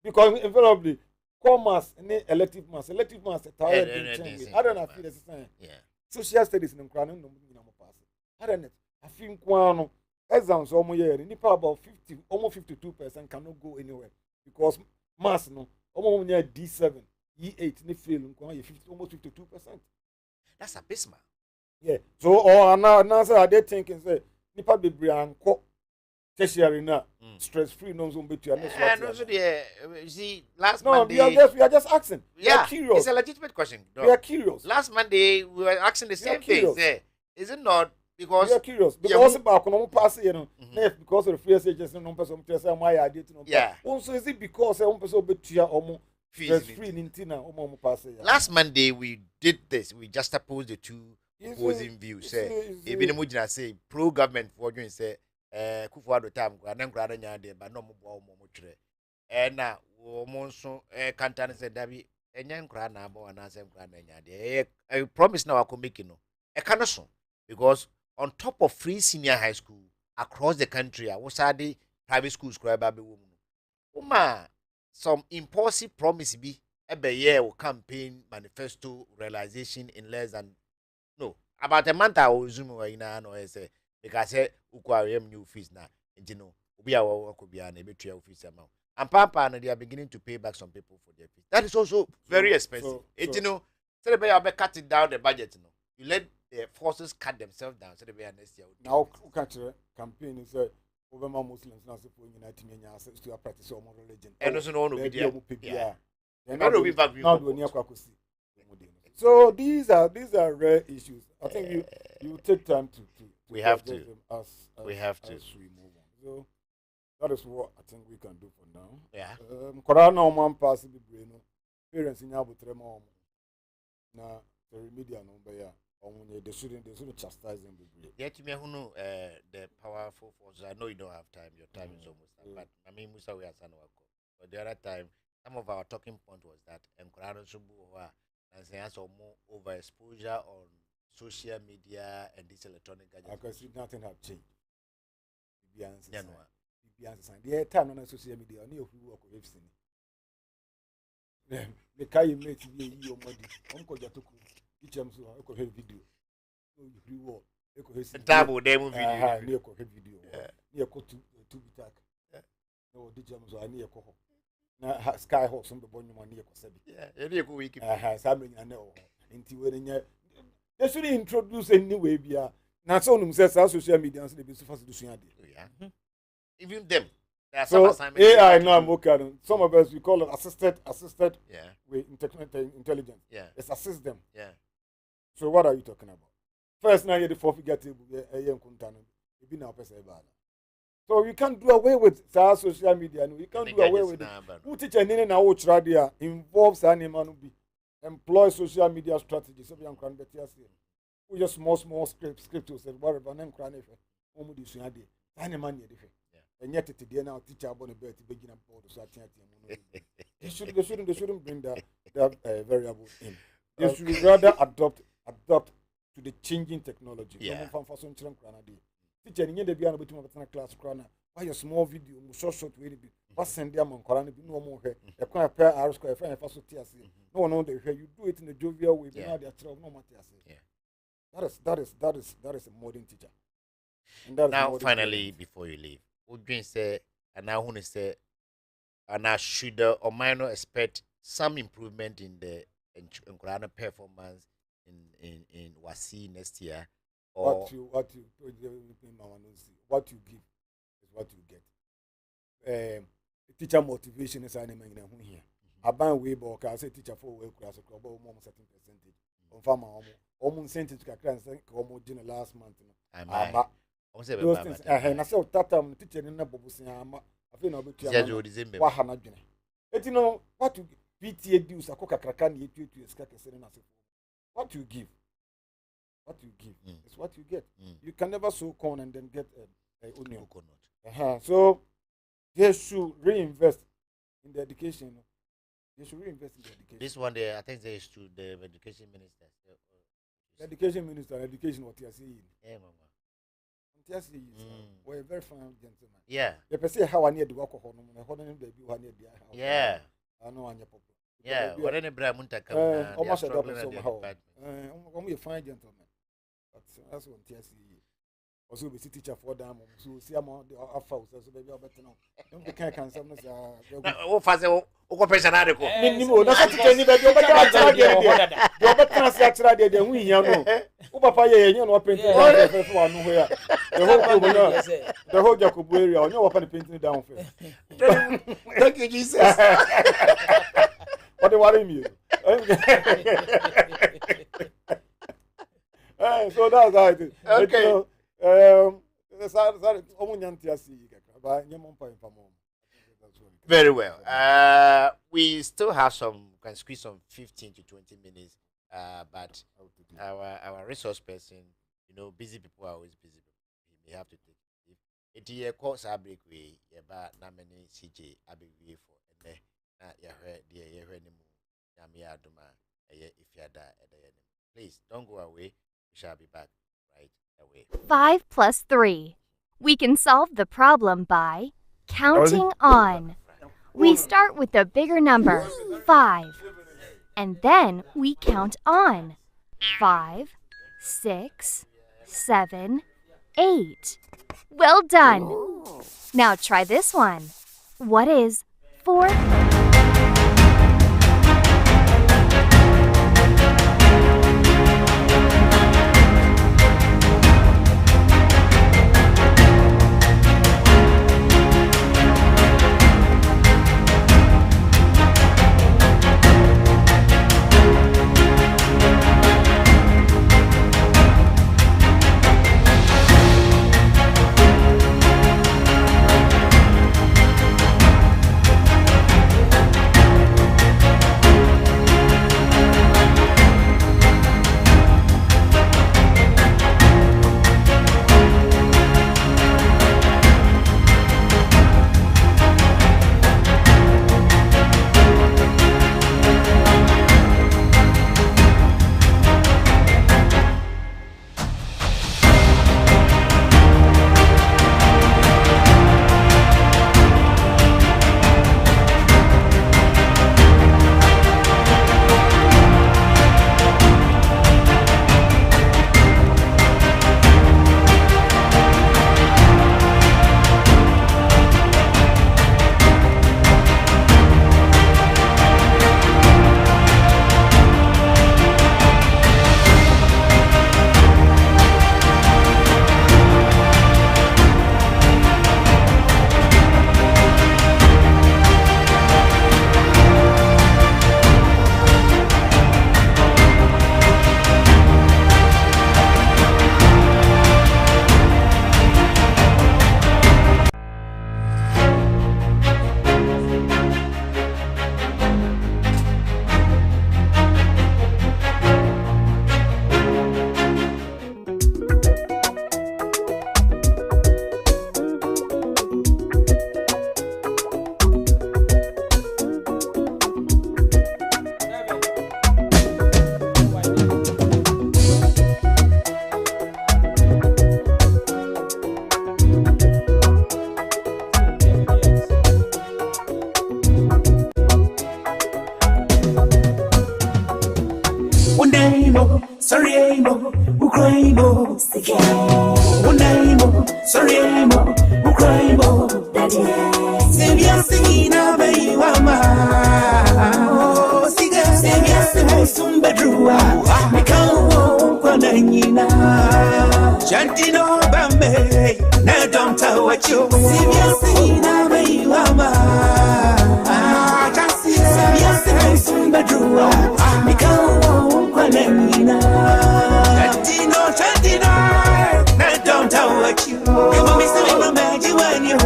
Because invariably, call mass and elective mass, I don't know, feel the same. Yeah. Social studies in crown, no pass. I don't know, I think one. Exams almost year, about 50, almost 52% cannot go anywhere because mass no almost near D7, E8, ni fail, almost 52%. That's abysmal. Yeah. So now say they thinking say nipa bebre anko tertiary na stress free no so betu and and also you see last no, Monday we are just asking. Yeah, we are curious. It's a legitimate question. We are curious. Last Monday we were asking the same thing. Is it not? Because we are curious. Because about no pass because of the free agents no person tell say my idea to no. Yeah. Also is it because one person betua omo stress free nintina omo pass. Last Monday we did this. We just opposed the two opposing views. Even Mujina say pro government for you say Kufuor time and grada nyande but no mo tre. Na omonso kantane say dabi enyan kra na abo na asem kra na nyande. I promise now I can make no. E kanoso because on top of free senior high school across the country, I was at the private schools. Some impulsive promise be every year will campaign manifesto realization in less than about a month. I will zoom away now. No, I say because I say ukwarium new fees now. You know, we are work could be an arbitrary fees amount. And Papa and they are beginning to pay back some people for their fees. That is also very expensive. You know, so they are cutting down the budget. You let the forces cut themselves down so they be next year. Now, catch a campaign is over Muslims now supporting United Nations to practice more religion. And also, no, so these are rare issues. I think you take time to we have to. We have to. As we move on. So that is what I think we can do for now. Yeah. Corona man pass the brain. Parents in Abu Tremor. Now the remedial number yeah. They shouldn't chastise them. Yeah, to me, who know the powerful forces. I know you don't have time. Your time is almost up. But I mean, Musa, we are saying but the other time, some of our talking point was that Mkurano Subu and saying more overexposure on social media and this electronic gadget? Because nothing have changed. Yeah, no. The time on social media, only who work with everything. The carry mate be your body. Uncle Jatuku, each of them so video. You reward. Double demo video. Near video. Near to be tack. No, the gems are near Coho. Now, Sky Horse on the bonny one near Cosabi. Yeah, any week. Something I know. Into they should introduce a new way. Now, some says social media and be so fast to see. Yeah. Even them. So AI now I'm working. Some of us we call it assisted with intelligence. Yeah. It's assist them. Yeah. So what are you talking about? First now you're the 4-figure table, so you can't do away with social media. You can't do away with it. Who teach any now which radio involves animal be employ social media strategies. So we can better say we just small script to say whatever name can if animal and yet today now teacher about the begin about so they shouldn't bring that variable in. They should rather adopt to the changing technology. Yeah. Teacher, you need to be able to class corner. Why a small video, short way be. What send them on Corana be no more here. A quite pair hours square for no one they hear you do it in a jovial way, but now they are no matter. That is a modern teacher. And now finally before you leave, would you say and now who say and I should or minor expect some improvement in the Corana performance in Wasi next year? Or what you give is what you get. Teacher motivation is an element here. I ban way book. I say teacher for work class about almost certain percentage. On farmer almost percentage can say almost in the last month. Those things. I say tata teacher in the bubbles. I feel no better. What hana jene? But you know what you PTA dues. I cook a crackani to escape. What you give. What you give is what you get. You can never sow corn and then get onion. So they should reinvest in the education. They should reinvest in the education. This one, I think they should the education minister. The education minister, education what you are saying. Yeah, mama. We're a very fine gentleman. Yeah. They say how I need to work on Yeah. I know I'm your papa. Yeah. What any Bramunta come? Almost a double somehow. I'm a fine gentleman. That's one TSC. Also, be teacher for them. So, see, I'm on the alpha, so maybe I'll better know. Don't be kind of sometimes. Oh, Fazel, oh, personal. Minimum, that's what you but you're better than the we know. Papa, you know, painting one where the whole Jacob area, you know, what painting down for. Thank you, Jesus. What do you want me? So that's how it is. Okay. Very well. We still have can squeeze some 15 to 20 minutes. But our resource person, busy people are always busy. We have to take it. It's a course I break way about not many CJ I be for and then you heard if you are there. Please don't go away. We shall be back right away. 5 plus 3. We can solve the problem by counting on. We start with the bigger number, 5. And then we count on. 5, 6, 7, 8. Well done. Now try this one. What is 4? sorry emo, Ukraimo, Sike. Unaimo, sorry emo, Ukraimo, Daddy. Sevia singina bayi wama. Sike, Sevia singo sumbedrua. Mikawo kwa nanyina. Jantino bambe, na don't tell what you. Sevia singina bayi wama. Sevia singo sumbedrua. Mikawo kwa nanyina. Jantino, na don't tell what you. You want me to make my magic when you.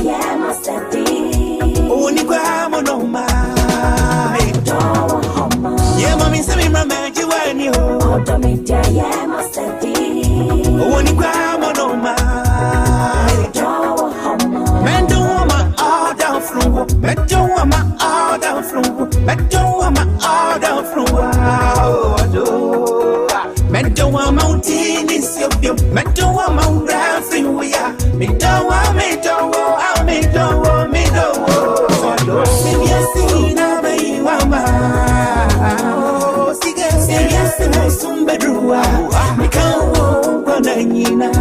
Yeah, my sati. Only grandma no my. Yeah, mommy, say me my magic when you. Yeah, my sati. Only grandma no my. Men don't want my all down from. Men don't want my all down from. Men don't want my all down from. Men don't want mountain is your view. Men don't want mountain free we are. Me don't want, me don't want, me don't want, me don't want. Say yes, na bayi wama. Say yes, na sumbedrua. Me can't go na nina.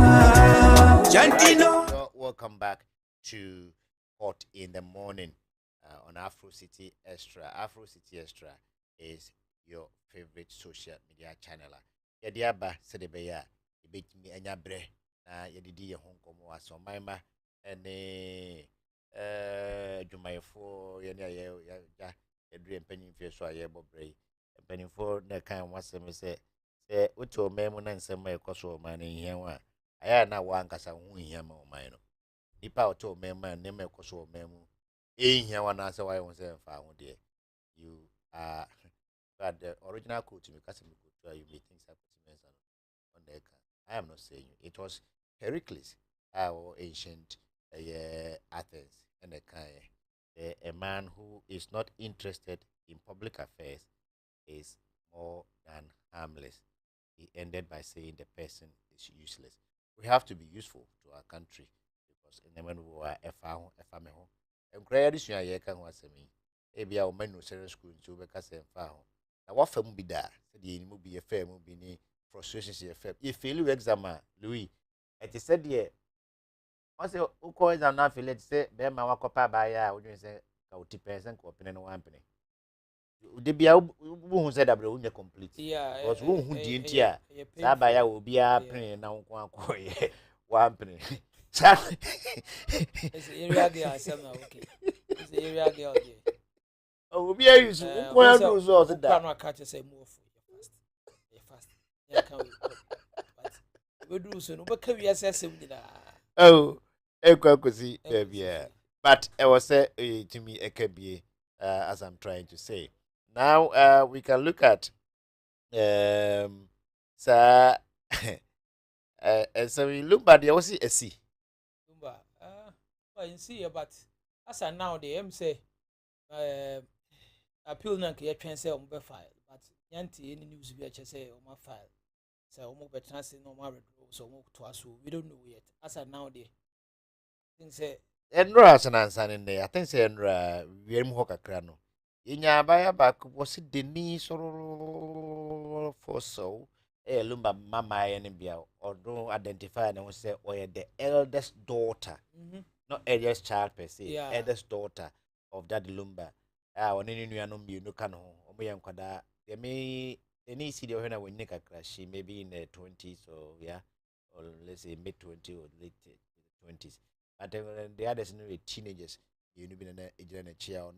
Jantino. Welcome back to Hot in the Morning on Afro City Extra. Afro City Extra is your favorite social media channel. Yadiaba said the ya bit me anya bre na yadidi ye Hong Kong was on my ma and Jumayfo yanya ya dream penny fish or ye bobre penny for the kind was me say uto memo and some may cost of money here one. I na one cassa win him on mine. Nipa to memo and name cost of memo. Here one answer why I was found dear. You are but the original code to me because you may think Kwasi Mensah on the I am not saying you. It was Heracles, our ancient Athens, and a man who is not interested in public affairs is more than harmless. He ended by saying the person is useless. We have to be useful to our country because in the men who are a family, and creators you are can was me. Maybe our men who send school to because they found. Now what film be there? The movie a fair movie ni frustrations a fair. If you exam Louis, it is said here. I say uko exam na feel it say be ma wakopa ba ya we say ka utipesen ko open no one penny. De bia who said that we complete. Yeah, because who di ntia sa ba ya obi a penny na nko akoye one penny. It's area girl some okay. It's area girl there. Oh, we are using one of those that cannot catch us a move fast. Yeah, can we do so? No, but can we assess him? Oh, Kwasi, yeah. But I was say to me, as I'm trying to say. Now, we can look at so so we look at the OC SC. Well, you see, but as I now the M say, appeal na ke yɛtwɛn sɛ ɔmo file but yanti any news bi ɛkyɛ sɛ ɔmo file sɛ ɔmo bɛtena se na ɔmo aredo so ɔmo to aso we don't know yet as of now there think sɛ Enra as an answer in there. I think say Enra we mu hɔ kakra no yenya abaya back was the knee so for so lumba mama ya ne bia or don't identify and say or the eldest daughter not eldest child per se eldest daughter of that lumba. When you are not you can omoyankwada they may any city when I will make a crash maybe in the 20s or or let's say mid 20s or late 20s. But the others know teenagers you know been in a chair on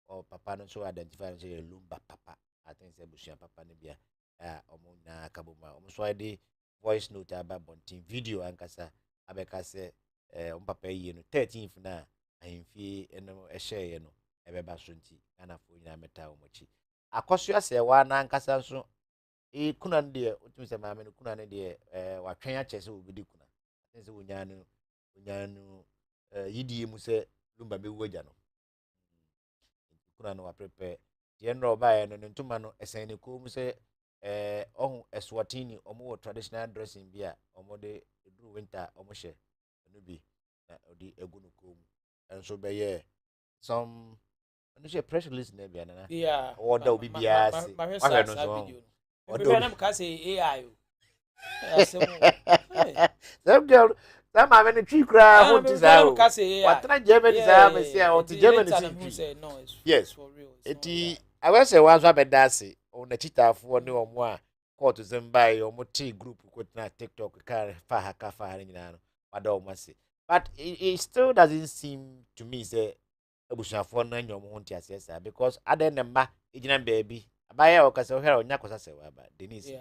or papa no so identify and say lumba papa. I think say bushia papa ne bia omuna kabuma almost why the voice note about bonting video ankasa abeka say papa yi no 13th na ahemfie eno ehye no ebeba so nti ana fo nyina meta o mochi akoso ase wa na nkasa nso kuna de otumi se maame no kuna ne de watwen a chese obidi kuna sense wonyanu yidie mu se lumba be wagya no kuna no wa prepare de nro ba ye no ntuma no esen ne ko mu se ohun eswatini omo traditional dressing bia omo de duru winter omo hye no bi na odi egu no ko mu enso be ye some no she press release na bia na yeah order obi bia se I'm say AI. Them girl, that my many tree cry. What is that? What AI. Germany is I say or to Germany Say no, it's yes for real. I was say once I be dancing on the cheetah for no or more. Call to them by or multi group could not TikTok car far kafa in madam must say. But it still doesn't seem to me say abusuafo no anyom ho ntiase sa because aden ne mma ejina baby abaya o kasa o hera onya kosa se wa ba Denise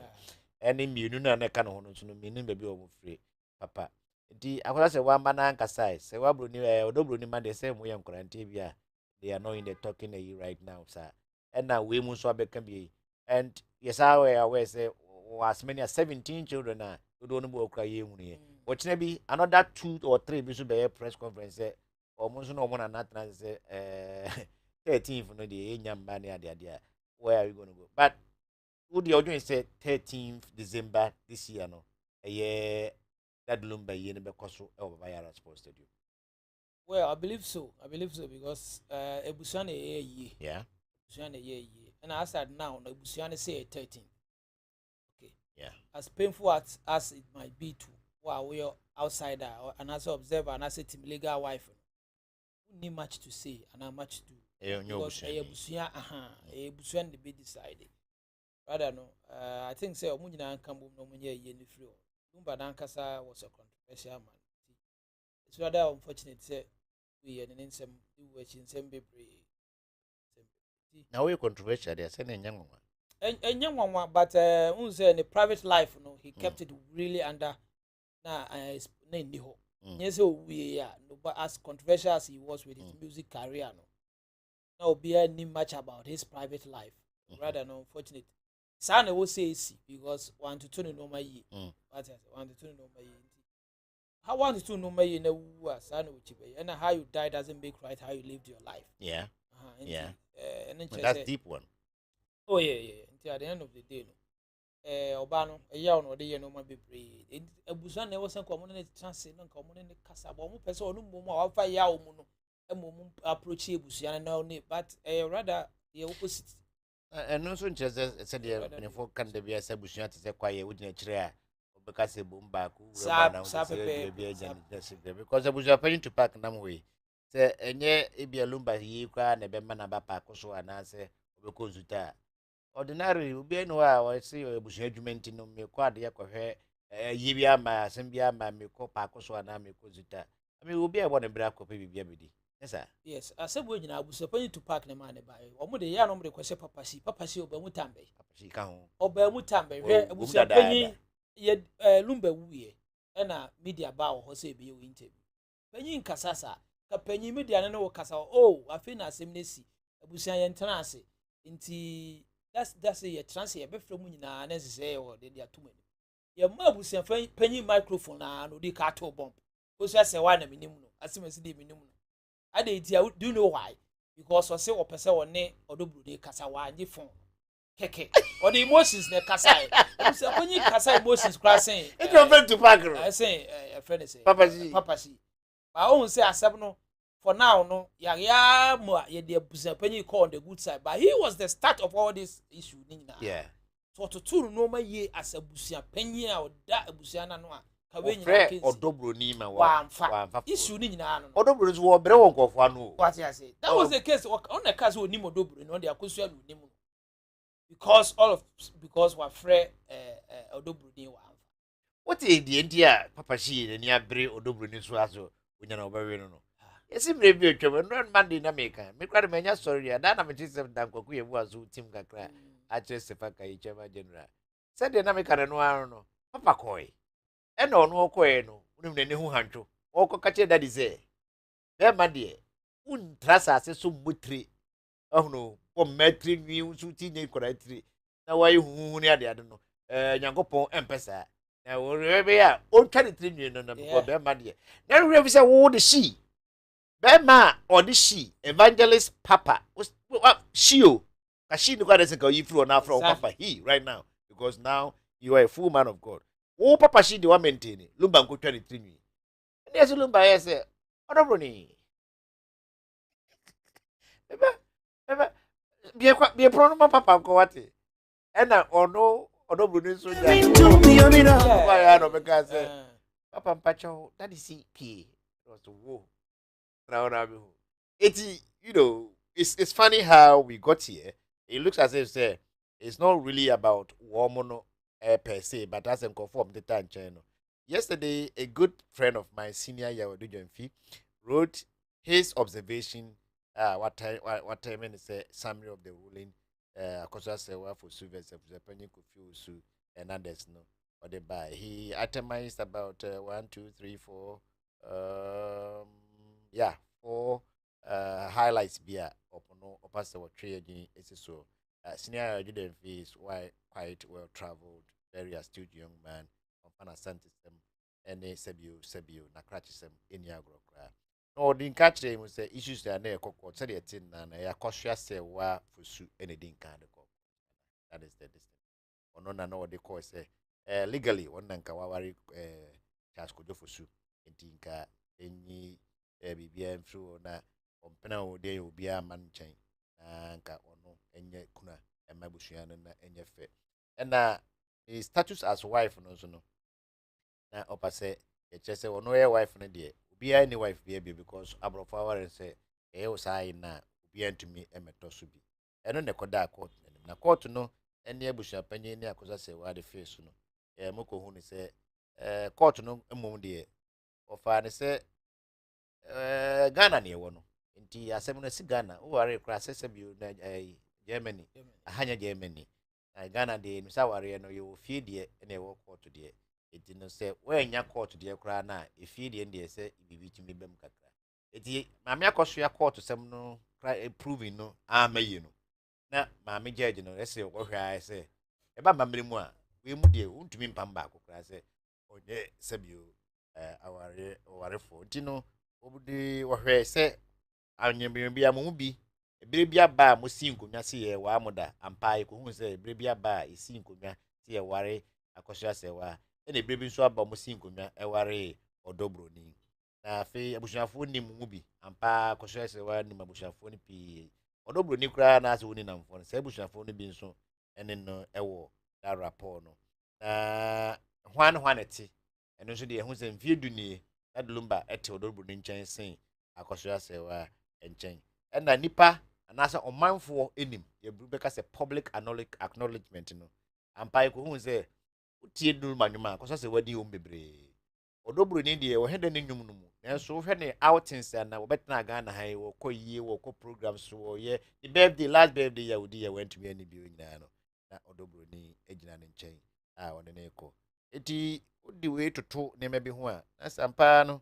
ene mienu na na ka no ho no so no mienu baby o mo free papa di akosa se wa mba na nkasa se wa bro ni odobro ni ma de se mo ye nkorante bia they are not in the talking right now sir and now we mu so abeka bi and yes I aware say as many as 17 children na do no bo okra ye hu ne watch na bi another 2 or 3 bi so be press conference almost no one not say 13th no the nyamba ne ade where are you going to go but would the audience say 13th December this year no a year that lumba ye ne be koso e Bayara Sports Stadium. Well, I believe so because ebusuane ye yeah ebusuane ye and I said now ebusuane say 13th. Okay, yeah, as painful as it might be to while we are outsider and as observer and as a team legal wife need much to say and how much to because ebusuan the be decided rather no I think say omu nyina nka bom no munye ye ni free Lumba Dankasa was a controversial man. It's rather unfortunate say we and in some which in some be now we controversial there say young one and young one but in the private life no he kept it really under na name ho yes we no but as controversial as he was with his music career no be any much about his private life rather no unfortunate son will say because 1 to 2 no my ye what 1 to 2 no my ye how 1 to 2 no my ye na son and how you die doesn't make right how you lived your life yeah yeah and then that's deep one. Oh yeah until at the end of the day no Obano, a yaw no de no ma bebre. Abusan ne was nko mo ne chance no nko mo ne kasa bo mo pese onu mo mo afa yaw mu no e mo approach abusan na no but rather the opposite. And also just said the before can there be a abusan to say kwaye wo dina kire a because e bom ba ku because abusan planning to pack nam way say enye e bia lumba yi kwa na be ma na ba pack so anase obeko zuta ordinary obi no a o say ebusu adwumenti no me kwa de yakɔhwɛ yi bia ma asem bia ma me kɔ paako so ana me kɔ zuta I obi a bɔ ne bra kɔ pe bibia bedi yes asebo nyina abusu pani to park ne ma ne ba omo de ya no mo de kwese papa si oba mu tambe ka ho oba mu tambe hwɛ abusu pani ye lumba wuye na media ba wo say be interview pani nkasasa ka pani media ne no kasa afi na asem ne si abusu ye ntena ase nti that's a trans ye be from nyina na say o de dia to mani ye ma abusu pani microphone na no de ka to bomb ko so say wa na minim no asem si de minim no ade dia do you know why because o say o pese o ne odobru de kasa wa nyi phone keke or the emotions ne kasa e say pani kasa emotions crossing it don't fit to pack I say a friend say papa si ba o say asem no for now no ya mo ye de abusu pani call on the good side but he was the start of all this issue nina yeah so to turu no ma ye as abusu pani a oda abusu na no a kawe nyina kensi odobro ni ma wa issue ni nyina no odobro so wo bere won kofo anu what you say that was the case on the case oni odobro no de akosu anu ni mu because wa frɛ odobro ni wa what e die ndia papa shi ni abere odobro ni so aso onya na obawe no esi mre bi otwam no man dey na meka me kwade manya sorry ya da na me tise dan kwaku ye bu aso tim kakra a che sefa kai chema general said dey na meka no anu no papa koi e na ono koi no unim ne hu hantwo okka che daddy say be ma de un trasa ase so mutri ahunu po metri nwi so ti ne koratri na wai hu ne ade ade no nyankopon empesa na wo rebe ya o twa ne tri nwi no na be ma de na rebe say wo de she Bema or this she evangelist papa she ka she no kwade say you through now from papa he right now because now you are a full man of God. Oh papa she the one maintain lumba nko 23 nwi. And yes lumba yes odobro ni. Eba be pro no papa nko wate. E na ono Odo Bruni so to me, I mean, why I don't because Papa Pacho, that is CP. Was whoa. Now, it's it's funny how we got here. It looks as if say it's not really about woman per se, but as in conform the time channel. Yesterday, a good friend of mine, senior year wrote his observation. What time and say summary of the ruling. Because I say well for Sylvester, the penny could feel so and others no. Or the buy. He itemized about 1, 2, 3, 4. Yeah, 4 highlights beer upon no opposite what trade is so. Senior student is why quite well traveled, very astute young man, on Fanasantism, and a Sebio, Nakratism in Yagro. No, didn't catch them with the issues that are near Coco, said it in and a cautious say, wa for suit anything kind of cock. That is the distance. Or no, no, they call say, legally, one Nankawari Charles could do for suit, and Tinka, any BBM through na ompena wo de obi a man chen nka ono enye kuna emabushia na enye fe na his status as wife no so no na opase e chese ono ye wife no de obi a ni wife bi because abrofa ware say e o sai na obi antumi emeto so bi eno ne koda court na court no ene abushia panyin ni akosa se wa de face no moko hu ni say court no emom de ofa ne say Ghana ne wo no nti asem no si Ghana o ware kra sese bi na Germany ahanya Germany Ghana de misa ware no yo fie de na wo court de enti no se we nya court de kra na efie de de se bibi timi bem kakra enti maame akoso ya court sem no kra proving no amayi no na maame judge no ese wo hwa ese e ba mamre mu a we mu de untumi mpam ba kokra se onye sebio aware fo enti no obudi wohwe se anyembe bia mo bi ebere bia ba mo si nkonwa se ye wa amoda ampai ko hu se ebere bia ba esi nkonwa se ye ware akosha se wa ene ebere bi nso aba mo si nkonwa e ware odobroni na afi abushafo ni mu bi ampa akosha se wa ni abushafo ni pi odobroni kura na se woni namfo se abushafo ni bi nso ene no ewo da rapport no na hwaneti eno nso de hu se mfie dunie Adlumba ete odobroni nchen sen akosha se wa enchen na nipa anasa omanfo enim ye beka se public acknowledgement no ampai ko hu se utie dul manwuma akosha se wadi o bebre odobroni de wo hede ne nwum no mu nanso wo hwe ne outings na wo betena Ghana ha wo koyie wo ko programs wo ye the birthday last birthday ya udi ya went to me ani bi onyina no na odobroni ejina ne nchen won ne ko eti odi we toto ne mebi ho a na sampa no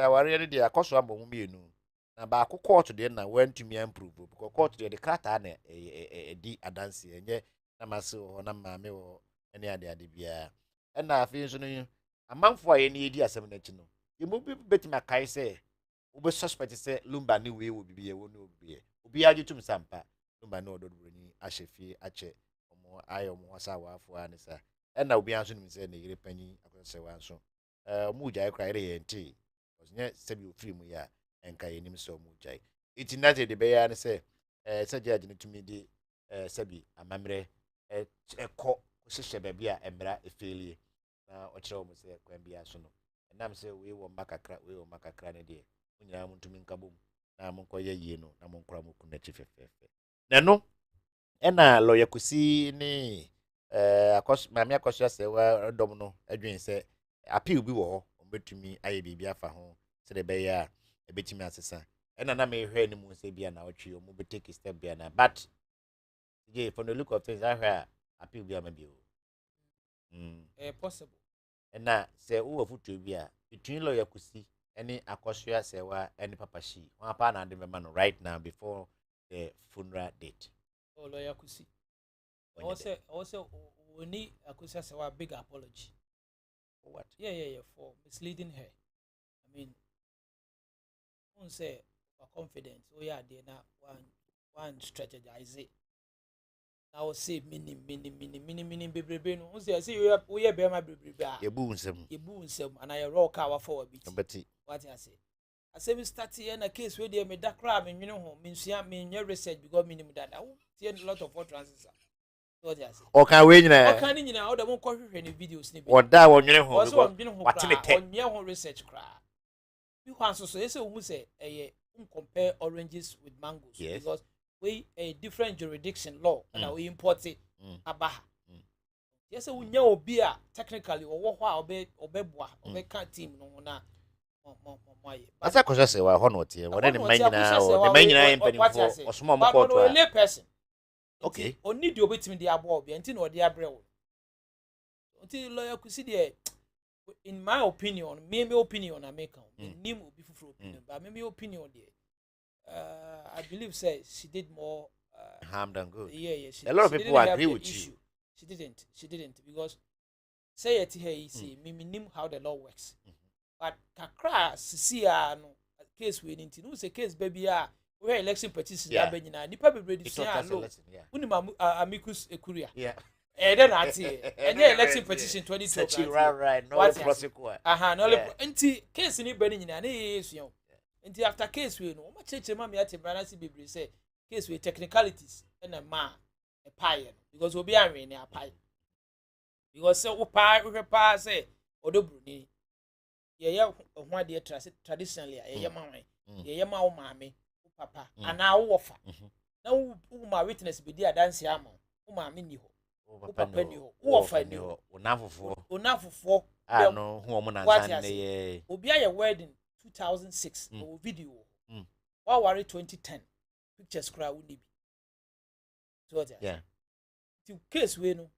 aware ne de akoso abom mienu na ba ko court de na went to me improve because court de krata na di adanse enye na mase ho na maame ho ene ade bia na afi nso no amanfo aye ne edi asem na chi no ye mo bi betima kai se wo be suspect se lumba ne we wo bibie wo no obi agitum sampa lumba ne ododobroni ahyefi ache omo ayo mo wasa wafo anisa na obi anso nim se ne yire panyi akose wanso mu jai kra ire yenti oznye sebi ofiri mu ya enka yenim so mu jai itinate de be ya ne se se judge ne tumi di sebi amamre ekọ hyehyɛ baabi a emra efelie na ɔkyerɛ wo se kwan bia so no enam se we wo makakra ne de unya mu ntumi nkabom na mo nkɔyɛ yie no na mo nkora mo kuna chi fefefe na no na lawyer Kwasi ne mame akɔso ase wa dom no adwen se appeal bi wo ho ombetumi aye bibia afa ho se de be ya ebetimi asesa na mehwe ni mu se bia na otwe omo be take step bia na but yeah, from the look of things I hear appeal bia maybe possible na se wo futu bia between lawyer Kwasi any akɔso ase wa any papa shi one pa na de me man right now before the funeral date lawyer Kwasi also we need Kwasi ase wa big apology for what for misleading her. I mean, don't say for confidence. Oh yeah, they na one strategize it. Now say meaning, baby. No, say we are be my baby. You boo some, and I rock our for a bit. But What I say. I say we start here in a case where they made that crab and you know, means yeah, mean your research because minimum that I see a lot of utterances. So just. O kan we nyina. O kan ni nyina o da mo ko hwehwe ne videos ni bi. O da wonwene ho because what me te. On ho research kra. You can so say who say compare oranges with mangoes because we a different jurisdiction law and we import it abaha. Yes, we know obi a technically or what obeboa obeka team no na asa ko say wa ho no tie wona ne manyina o ne manyina empanifo osoma mo court a lay person. Okay. Oni di obetimi di abo obi enti na odi abre wo. Until lawyer could see there. In my opinion, my opinion I make name will be for opinion, but my opinion there. I believe she did more harm than good. Yeah. A lot of people agree with you. She didn't because say it here you see me name how the law works. But kakra see no case we need to know say case baby we election petition ya be nyina nipa be ready say law. Unima amicus ecuria. Yeah. Then I see any election petition 2012 right no prosecute no anti case ni bani nyina na yesu anti after case we no ma cheche ma me ate brana si bebre say case we technicalities na ma e pie because obi anwe ni apai because say wo pa say odobru ni ye ho ade traditionally ye ma wan ye ma wo maame wo papa ana wo wofa na wo ma witness be dia dance ama wo maame ni ho papa ni ho wo fa ni ho onafofo no hu omo na nsan ye obi aye wedding 2006 o video wa ware 2010 pictures cry we bi so yeah the case we no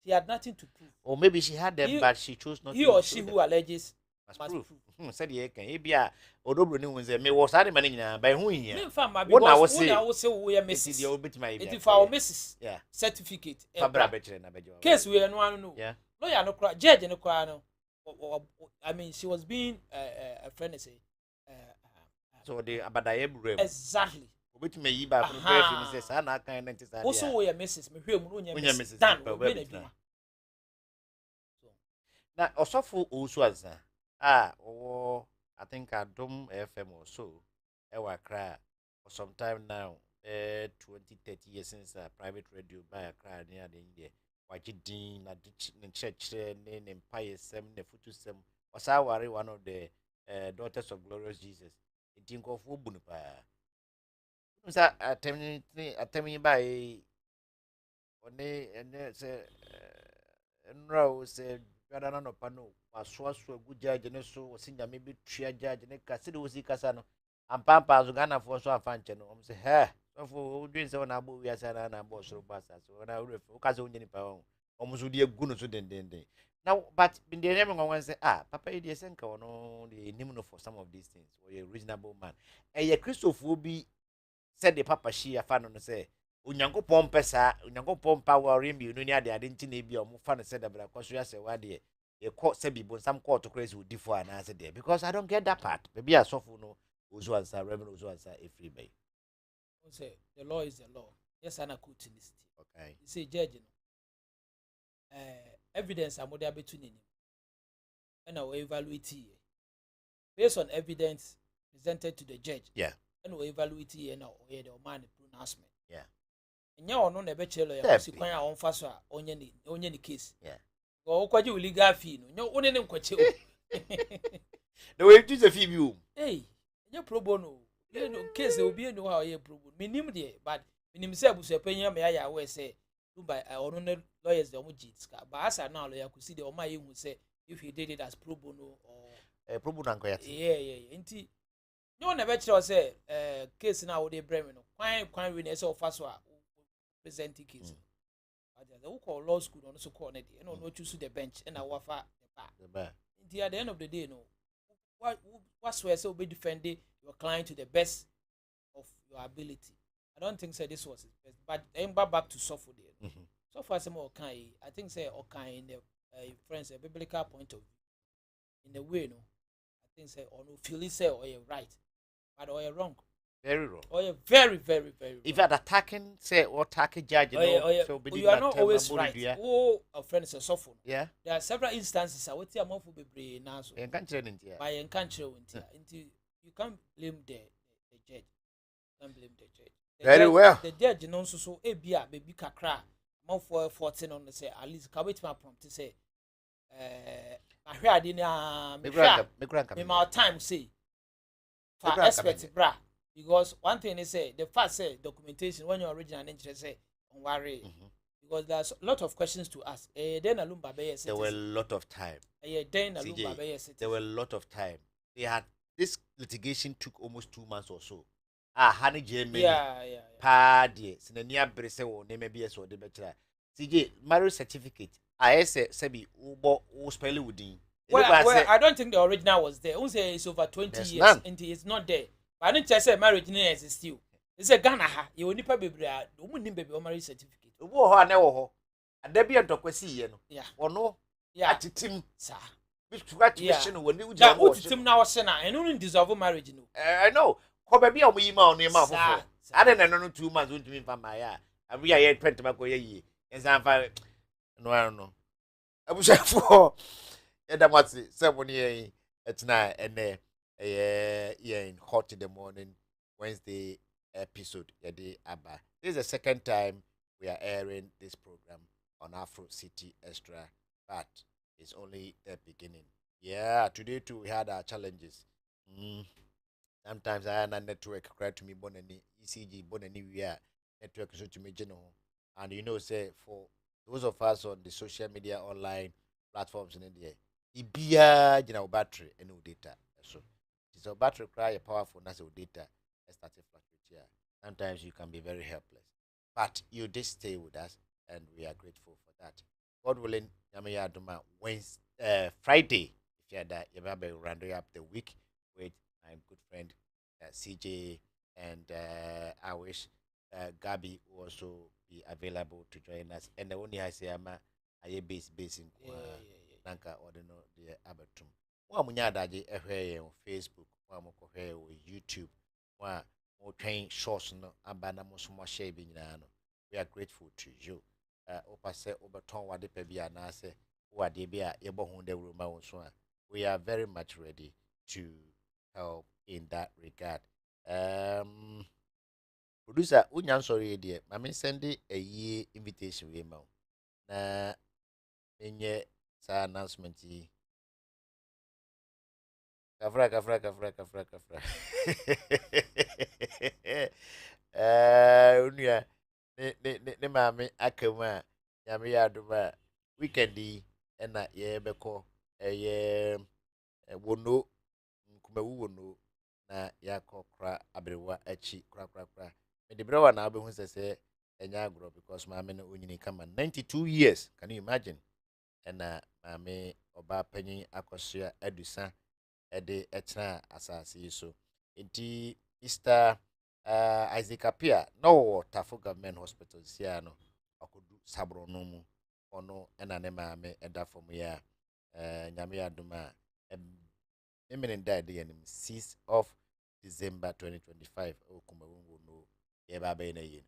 he had nothing to prove or maybe she had them but she chose not he or she who alleges must prove. Said ye kan e bia odobro ni hunze me wo sare mane nyina ba hu hia me fa ma because wona wo se wo ye mrs dia obetima ye it fa o mrs yeah certificate fa bra be kire na be jo case we no anu no yeah lawyer no kra judge no kra no I mean she was being a friend say so the abadaye brem exactly obetima yi ba from bref ni say sa na kan na nti sa dia wo so wo ye mrs me hwe mu no nya mrs dan we na duma na osofo osu ansa I think Adom FM or so ewa cry for some time now 20-30 years since private radio by a cry near the India wajidin na church ne empire sem ne futu sem wasa ware one of the daughters of glorious Jesus think of bunu pa nsa atemi by one say enro say Gadana no pano, waswasu guja geneso, sinya maybe tria judge, ne cassid was Icasano, and Pampa Zugana for so a function. Say, hey, so for doing so now, we are saying, and boss or bassa, so when I refer Casoni Pound, almost would be a good so then. Now, but in the name of one say, Papa, it is Senko, no, the name for some of these things, or a reasonable man. A Christoph will be said the Papa she a fan on say. Unyango pompesa unyango pompa warimbi no nya de adenti na bi o mo fa no said that because you say what dey e court say bi some court to crazy would differ and answer there because I don't get that part maybe asofo no ozu answer reverend ozu answer e free by say the law is the law yes ana continuity okay you say judge no evidence amoda betu nini and we evaluate here based on evidence presented to the judge yeah and we evaluate here now or the man pronouncement yeah nya ono na be chelo ya si kwan a onfa so a onye ni case yeah go kwaje legal fee no nya one ne nkwache o the way you fee bi o nya pro bono no case obi no ha ye pro bono minim de but minim se abusu panya me ya we say do by ono ne lawyers de omo jitska but asa na lawyer ku see de omo aye hu say if he did it as pro bono or pro bono anko ya yeah nti nya one be chelo say case na wo de brem no kwan we na say ofa so a presenting case. They call law school on so call it, and no choose the bench and I wafa the bar. At the end of the day, no, what's where so be defending your client to the best of your ability. I don't think say this was his best, but then back to suffer there. So far, some okay, I think say okay in the friends a biblical point of view. In the way, no, I think say or no feel say or you're right, but or you're wrong. Very wrong. Oh, yeah, very, very, very. If you're attacking, say, or attacking judge, so you are not always right. Oh, a friend is a soft. Yeah. There are several instances. I would say a month will be brave now. In country, by in country, you can't blame the judge. You can't blame the judge. Very well. The judge knows so a beer, baby kakra, more for 14 on the say at least can wait my prompt to say I hear na me my time say for expert bra because one thing is say the first say documentation when your original interest say on worry because there's a lot of questions to ask then alumba be there were a lot of time then alumba be there were a lot of time they had this litigation took almost 2 months or so honey Germany party sinania brese wo name be so de betra CJ marriage certificate I say sebi ubo spell within. Well, I don't think the original was there. Who say it's over 20 years none. and it's not there. But I don't just say marriage exists still. It's a Ghana ha. You only pay baby. You won't need baby or marriage certificate. Wo ho na wo ho. Adabi antokwasi ye no. Yeah. Ono yeah. Atitim. Sir. Situation when you just go to now na and only deserve marriage no. I know. Ko baby o yima onu yima fofo. Ade na no 2 months won't me fa my ya. Abi ya ye 20 mako ye yi. Ensan fa no I don't know. Abushafo Edamati 7 year at night and in hot in the morning Wednesday episode Yadi Abba. This is the second time we are airing this program on Afro City Extra, but it's only the beginning. Yeah, today too we had our challenges. Sometimes I had a network cry to me bonani ECG bonani we are network so to me general. And you know say for those of us on the social media online platforms in India, ibia jina battery and data. So it's a battery cry powerful that's data started fluctuate. Sometimes you can be very helpless. But you did stay with us and we are grateful for that. God willing, Yamaya Duma Wednesday Friday, if you had that you will be rounding up the week with my good friend CJ and I wish Gabi will also be available to join us. And the only I say I'm a base in Nanka or the Abatum. One munyadaji on Facebook, one more on YouTube, one more train shorts no abana musuma shaving nano. We are grateful to you. Opase Oberton wade pebia nase, wade bia ebo hunde ruma unswa. We are very much ready to help in that regard. Producer, unyan sorry dear. Mami send a year invitation we mo. Na inye sa announcement yi. Kafra. Unya ne mami akama nyame ya aduma weekend yi na ye beko ye wono nkumawu wono na yakokra abrewa achi kra me de brewa na abehu sese enya agro because mami no onyini kama 92 years, can you imagine? And mami oba panyin akosua adusa ede etna asase so enti Mr. Isaac Apia no Tafo Government Hospital sia no akodu sabro no mu ono ena ne mami eda from ya nyame aduma emene died the 6th of December 2025 okumawu no ye ba be na yin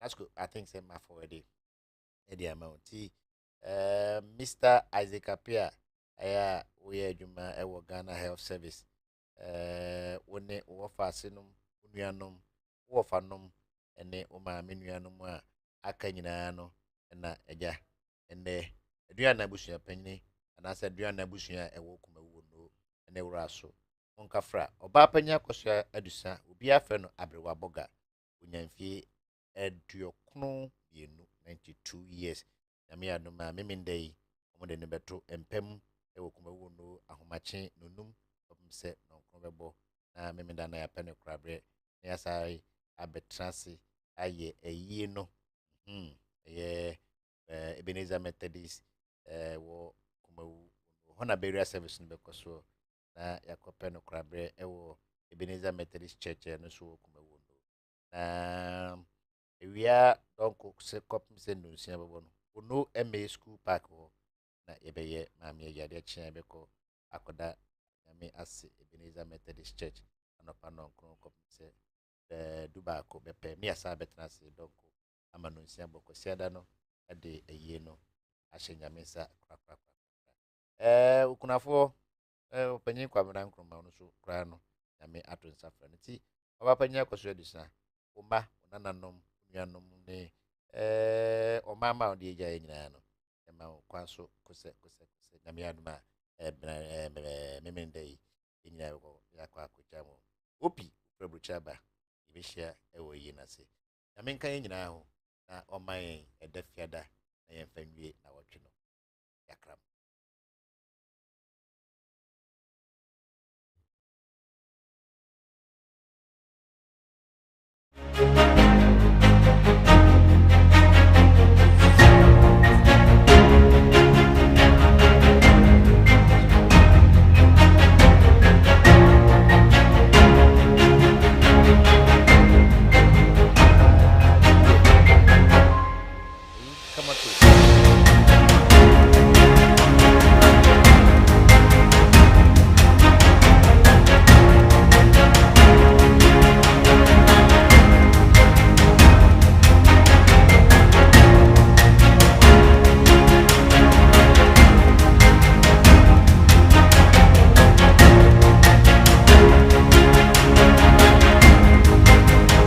that's good. I think say my forward the amount Mr. Isaac Apia aya we adwuma ewo Ghana Health Service wone wo fa senum nuanom wo fa nom ene o ma menuanom a aka nyina no na eja ene aduana busua panyini anasa aduana busua ewo kumawu no ene wura so onkafra oba panya kosua adusa obi afa no abrewa boga onyanfie eduokunu yenu 92 years nyame adoma memendai omode ne beto empem ewo kumawu no ahomache nonum se no bebo na memenda na ya pene krabre na yasai abetrase aye eyi no ye Ebenezer Methodist wo kumawu hona burial service no bekoso na yakope no krabre ewo Ebenezer Methodist Church no so kumawu no na ewia donko se kop se no sia bebo no no MA school park ho na yebeye mami ya de chia beko akoda me as Ebenezer Methodist Church anopa no nkron se duba ko bepe me asa betna se donko amanu nsia boko siada no ade eye no ahenya mesa kra ukunafo opanyin kwamra nkroma no so kra no na me ato nsafra nti oba panyin akoso adusa umba nananom nuanom ne o mama on die ja nyina no e ma kwan so kose na me aduma memende yi nyina ko ya kwa akwaja mo opi probrucha ba ibehia e wo yi na se na menka nyina ho na o man e da fiada na ye mfanwie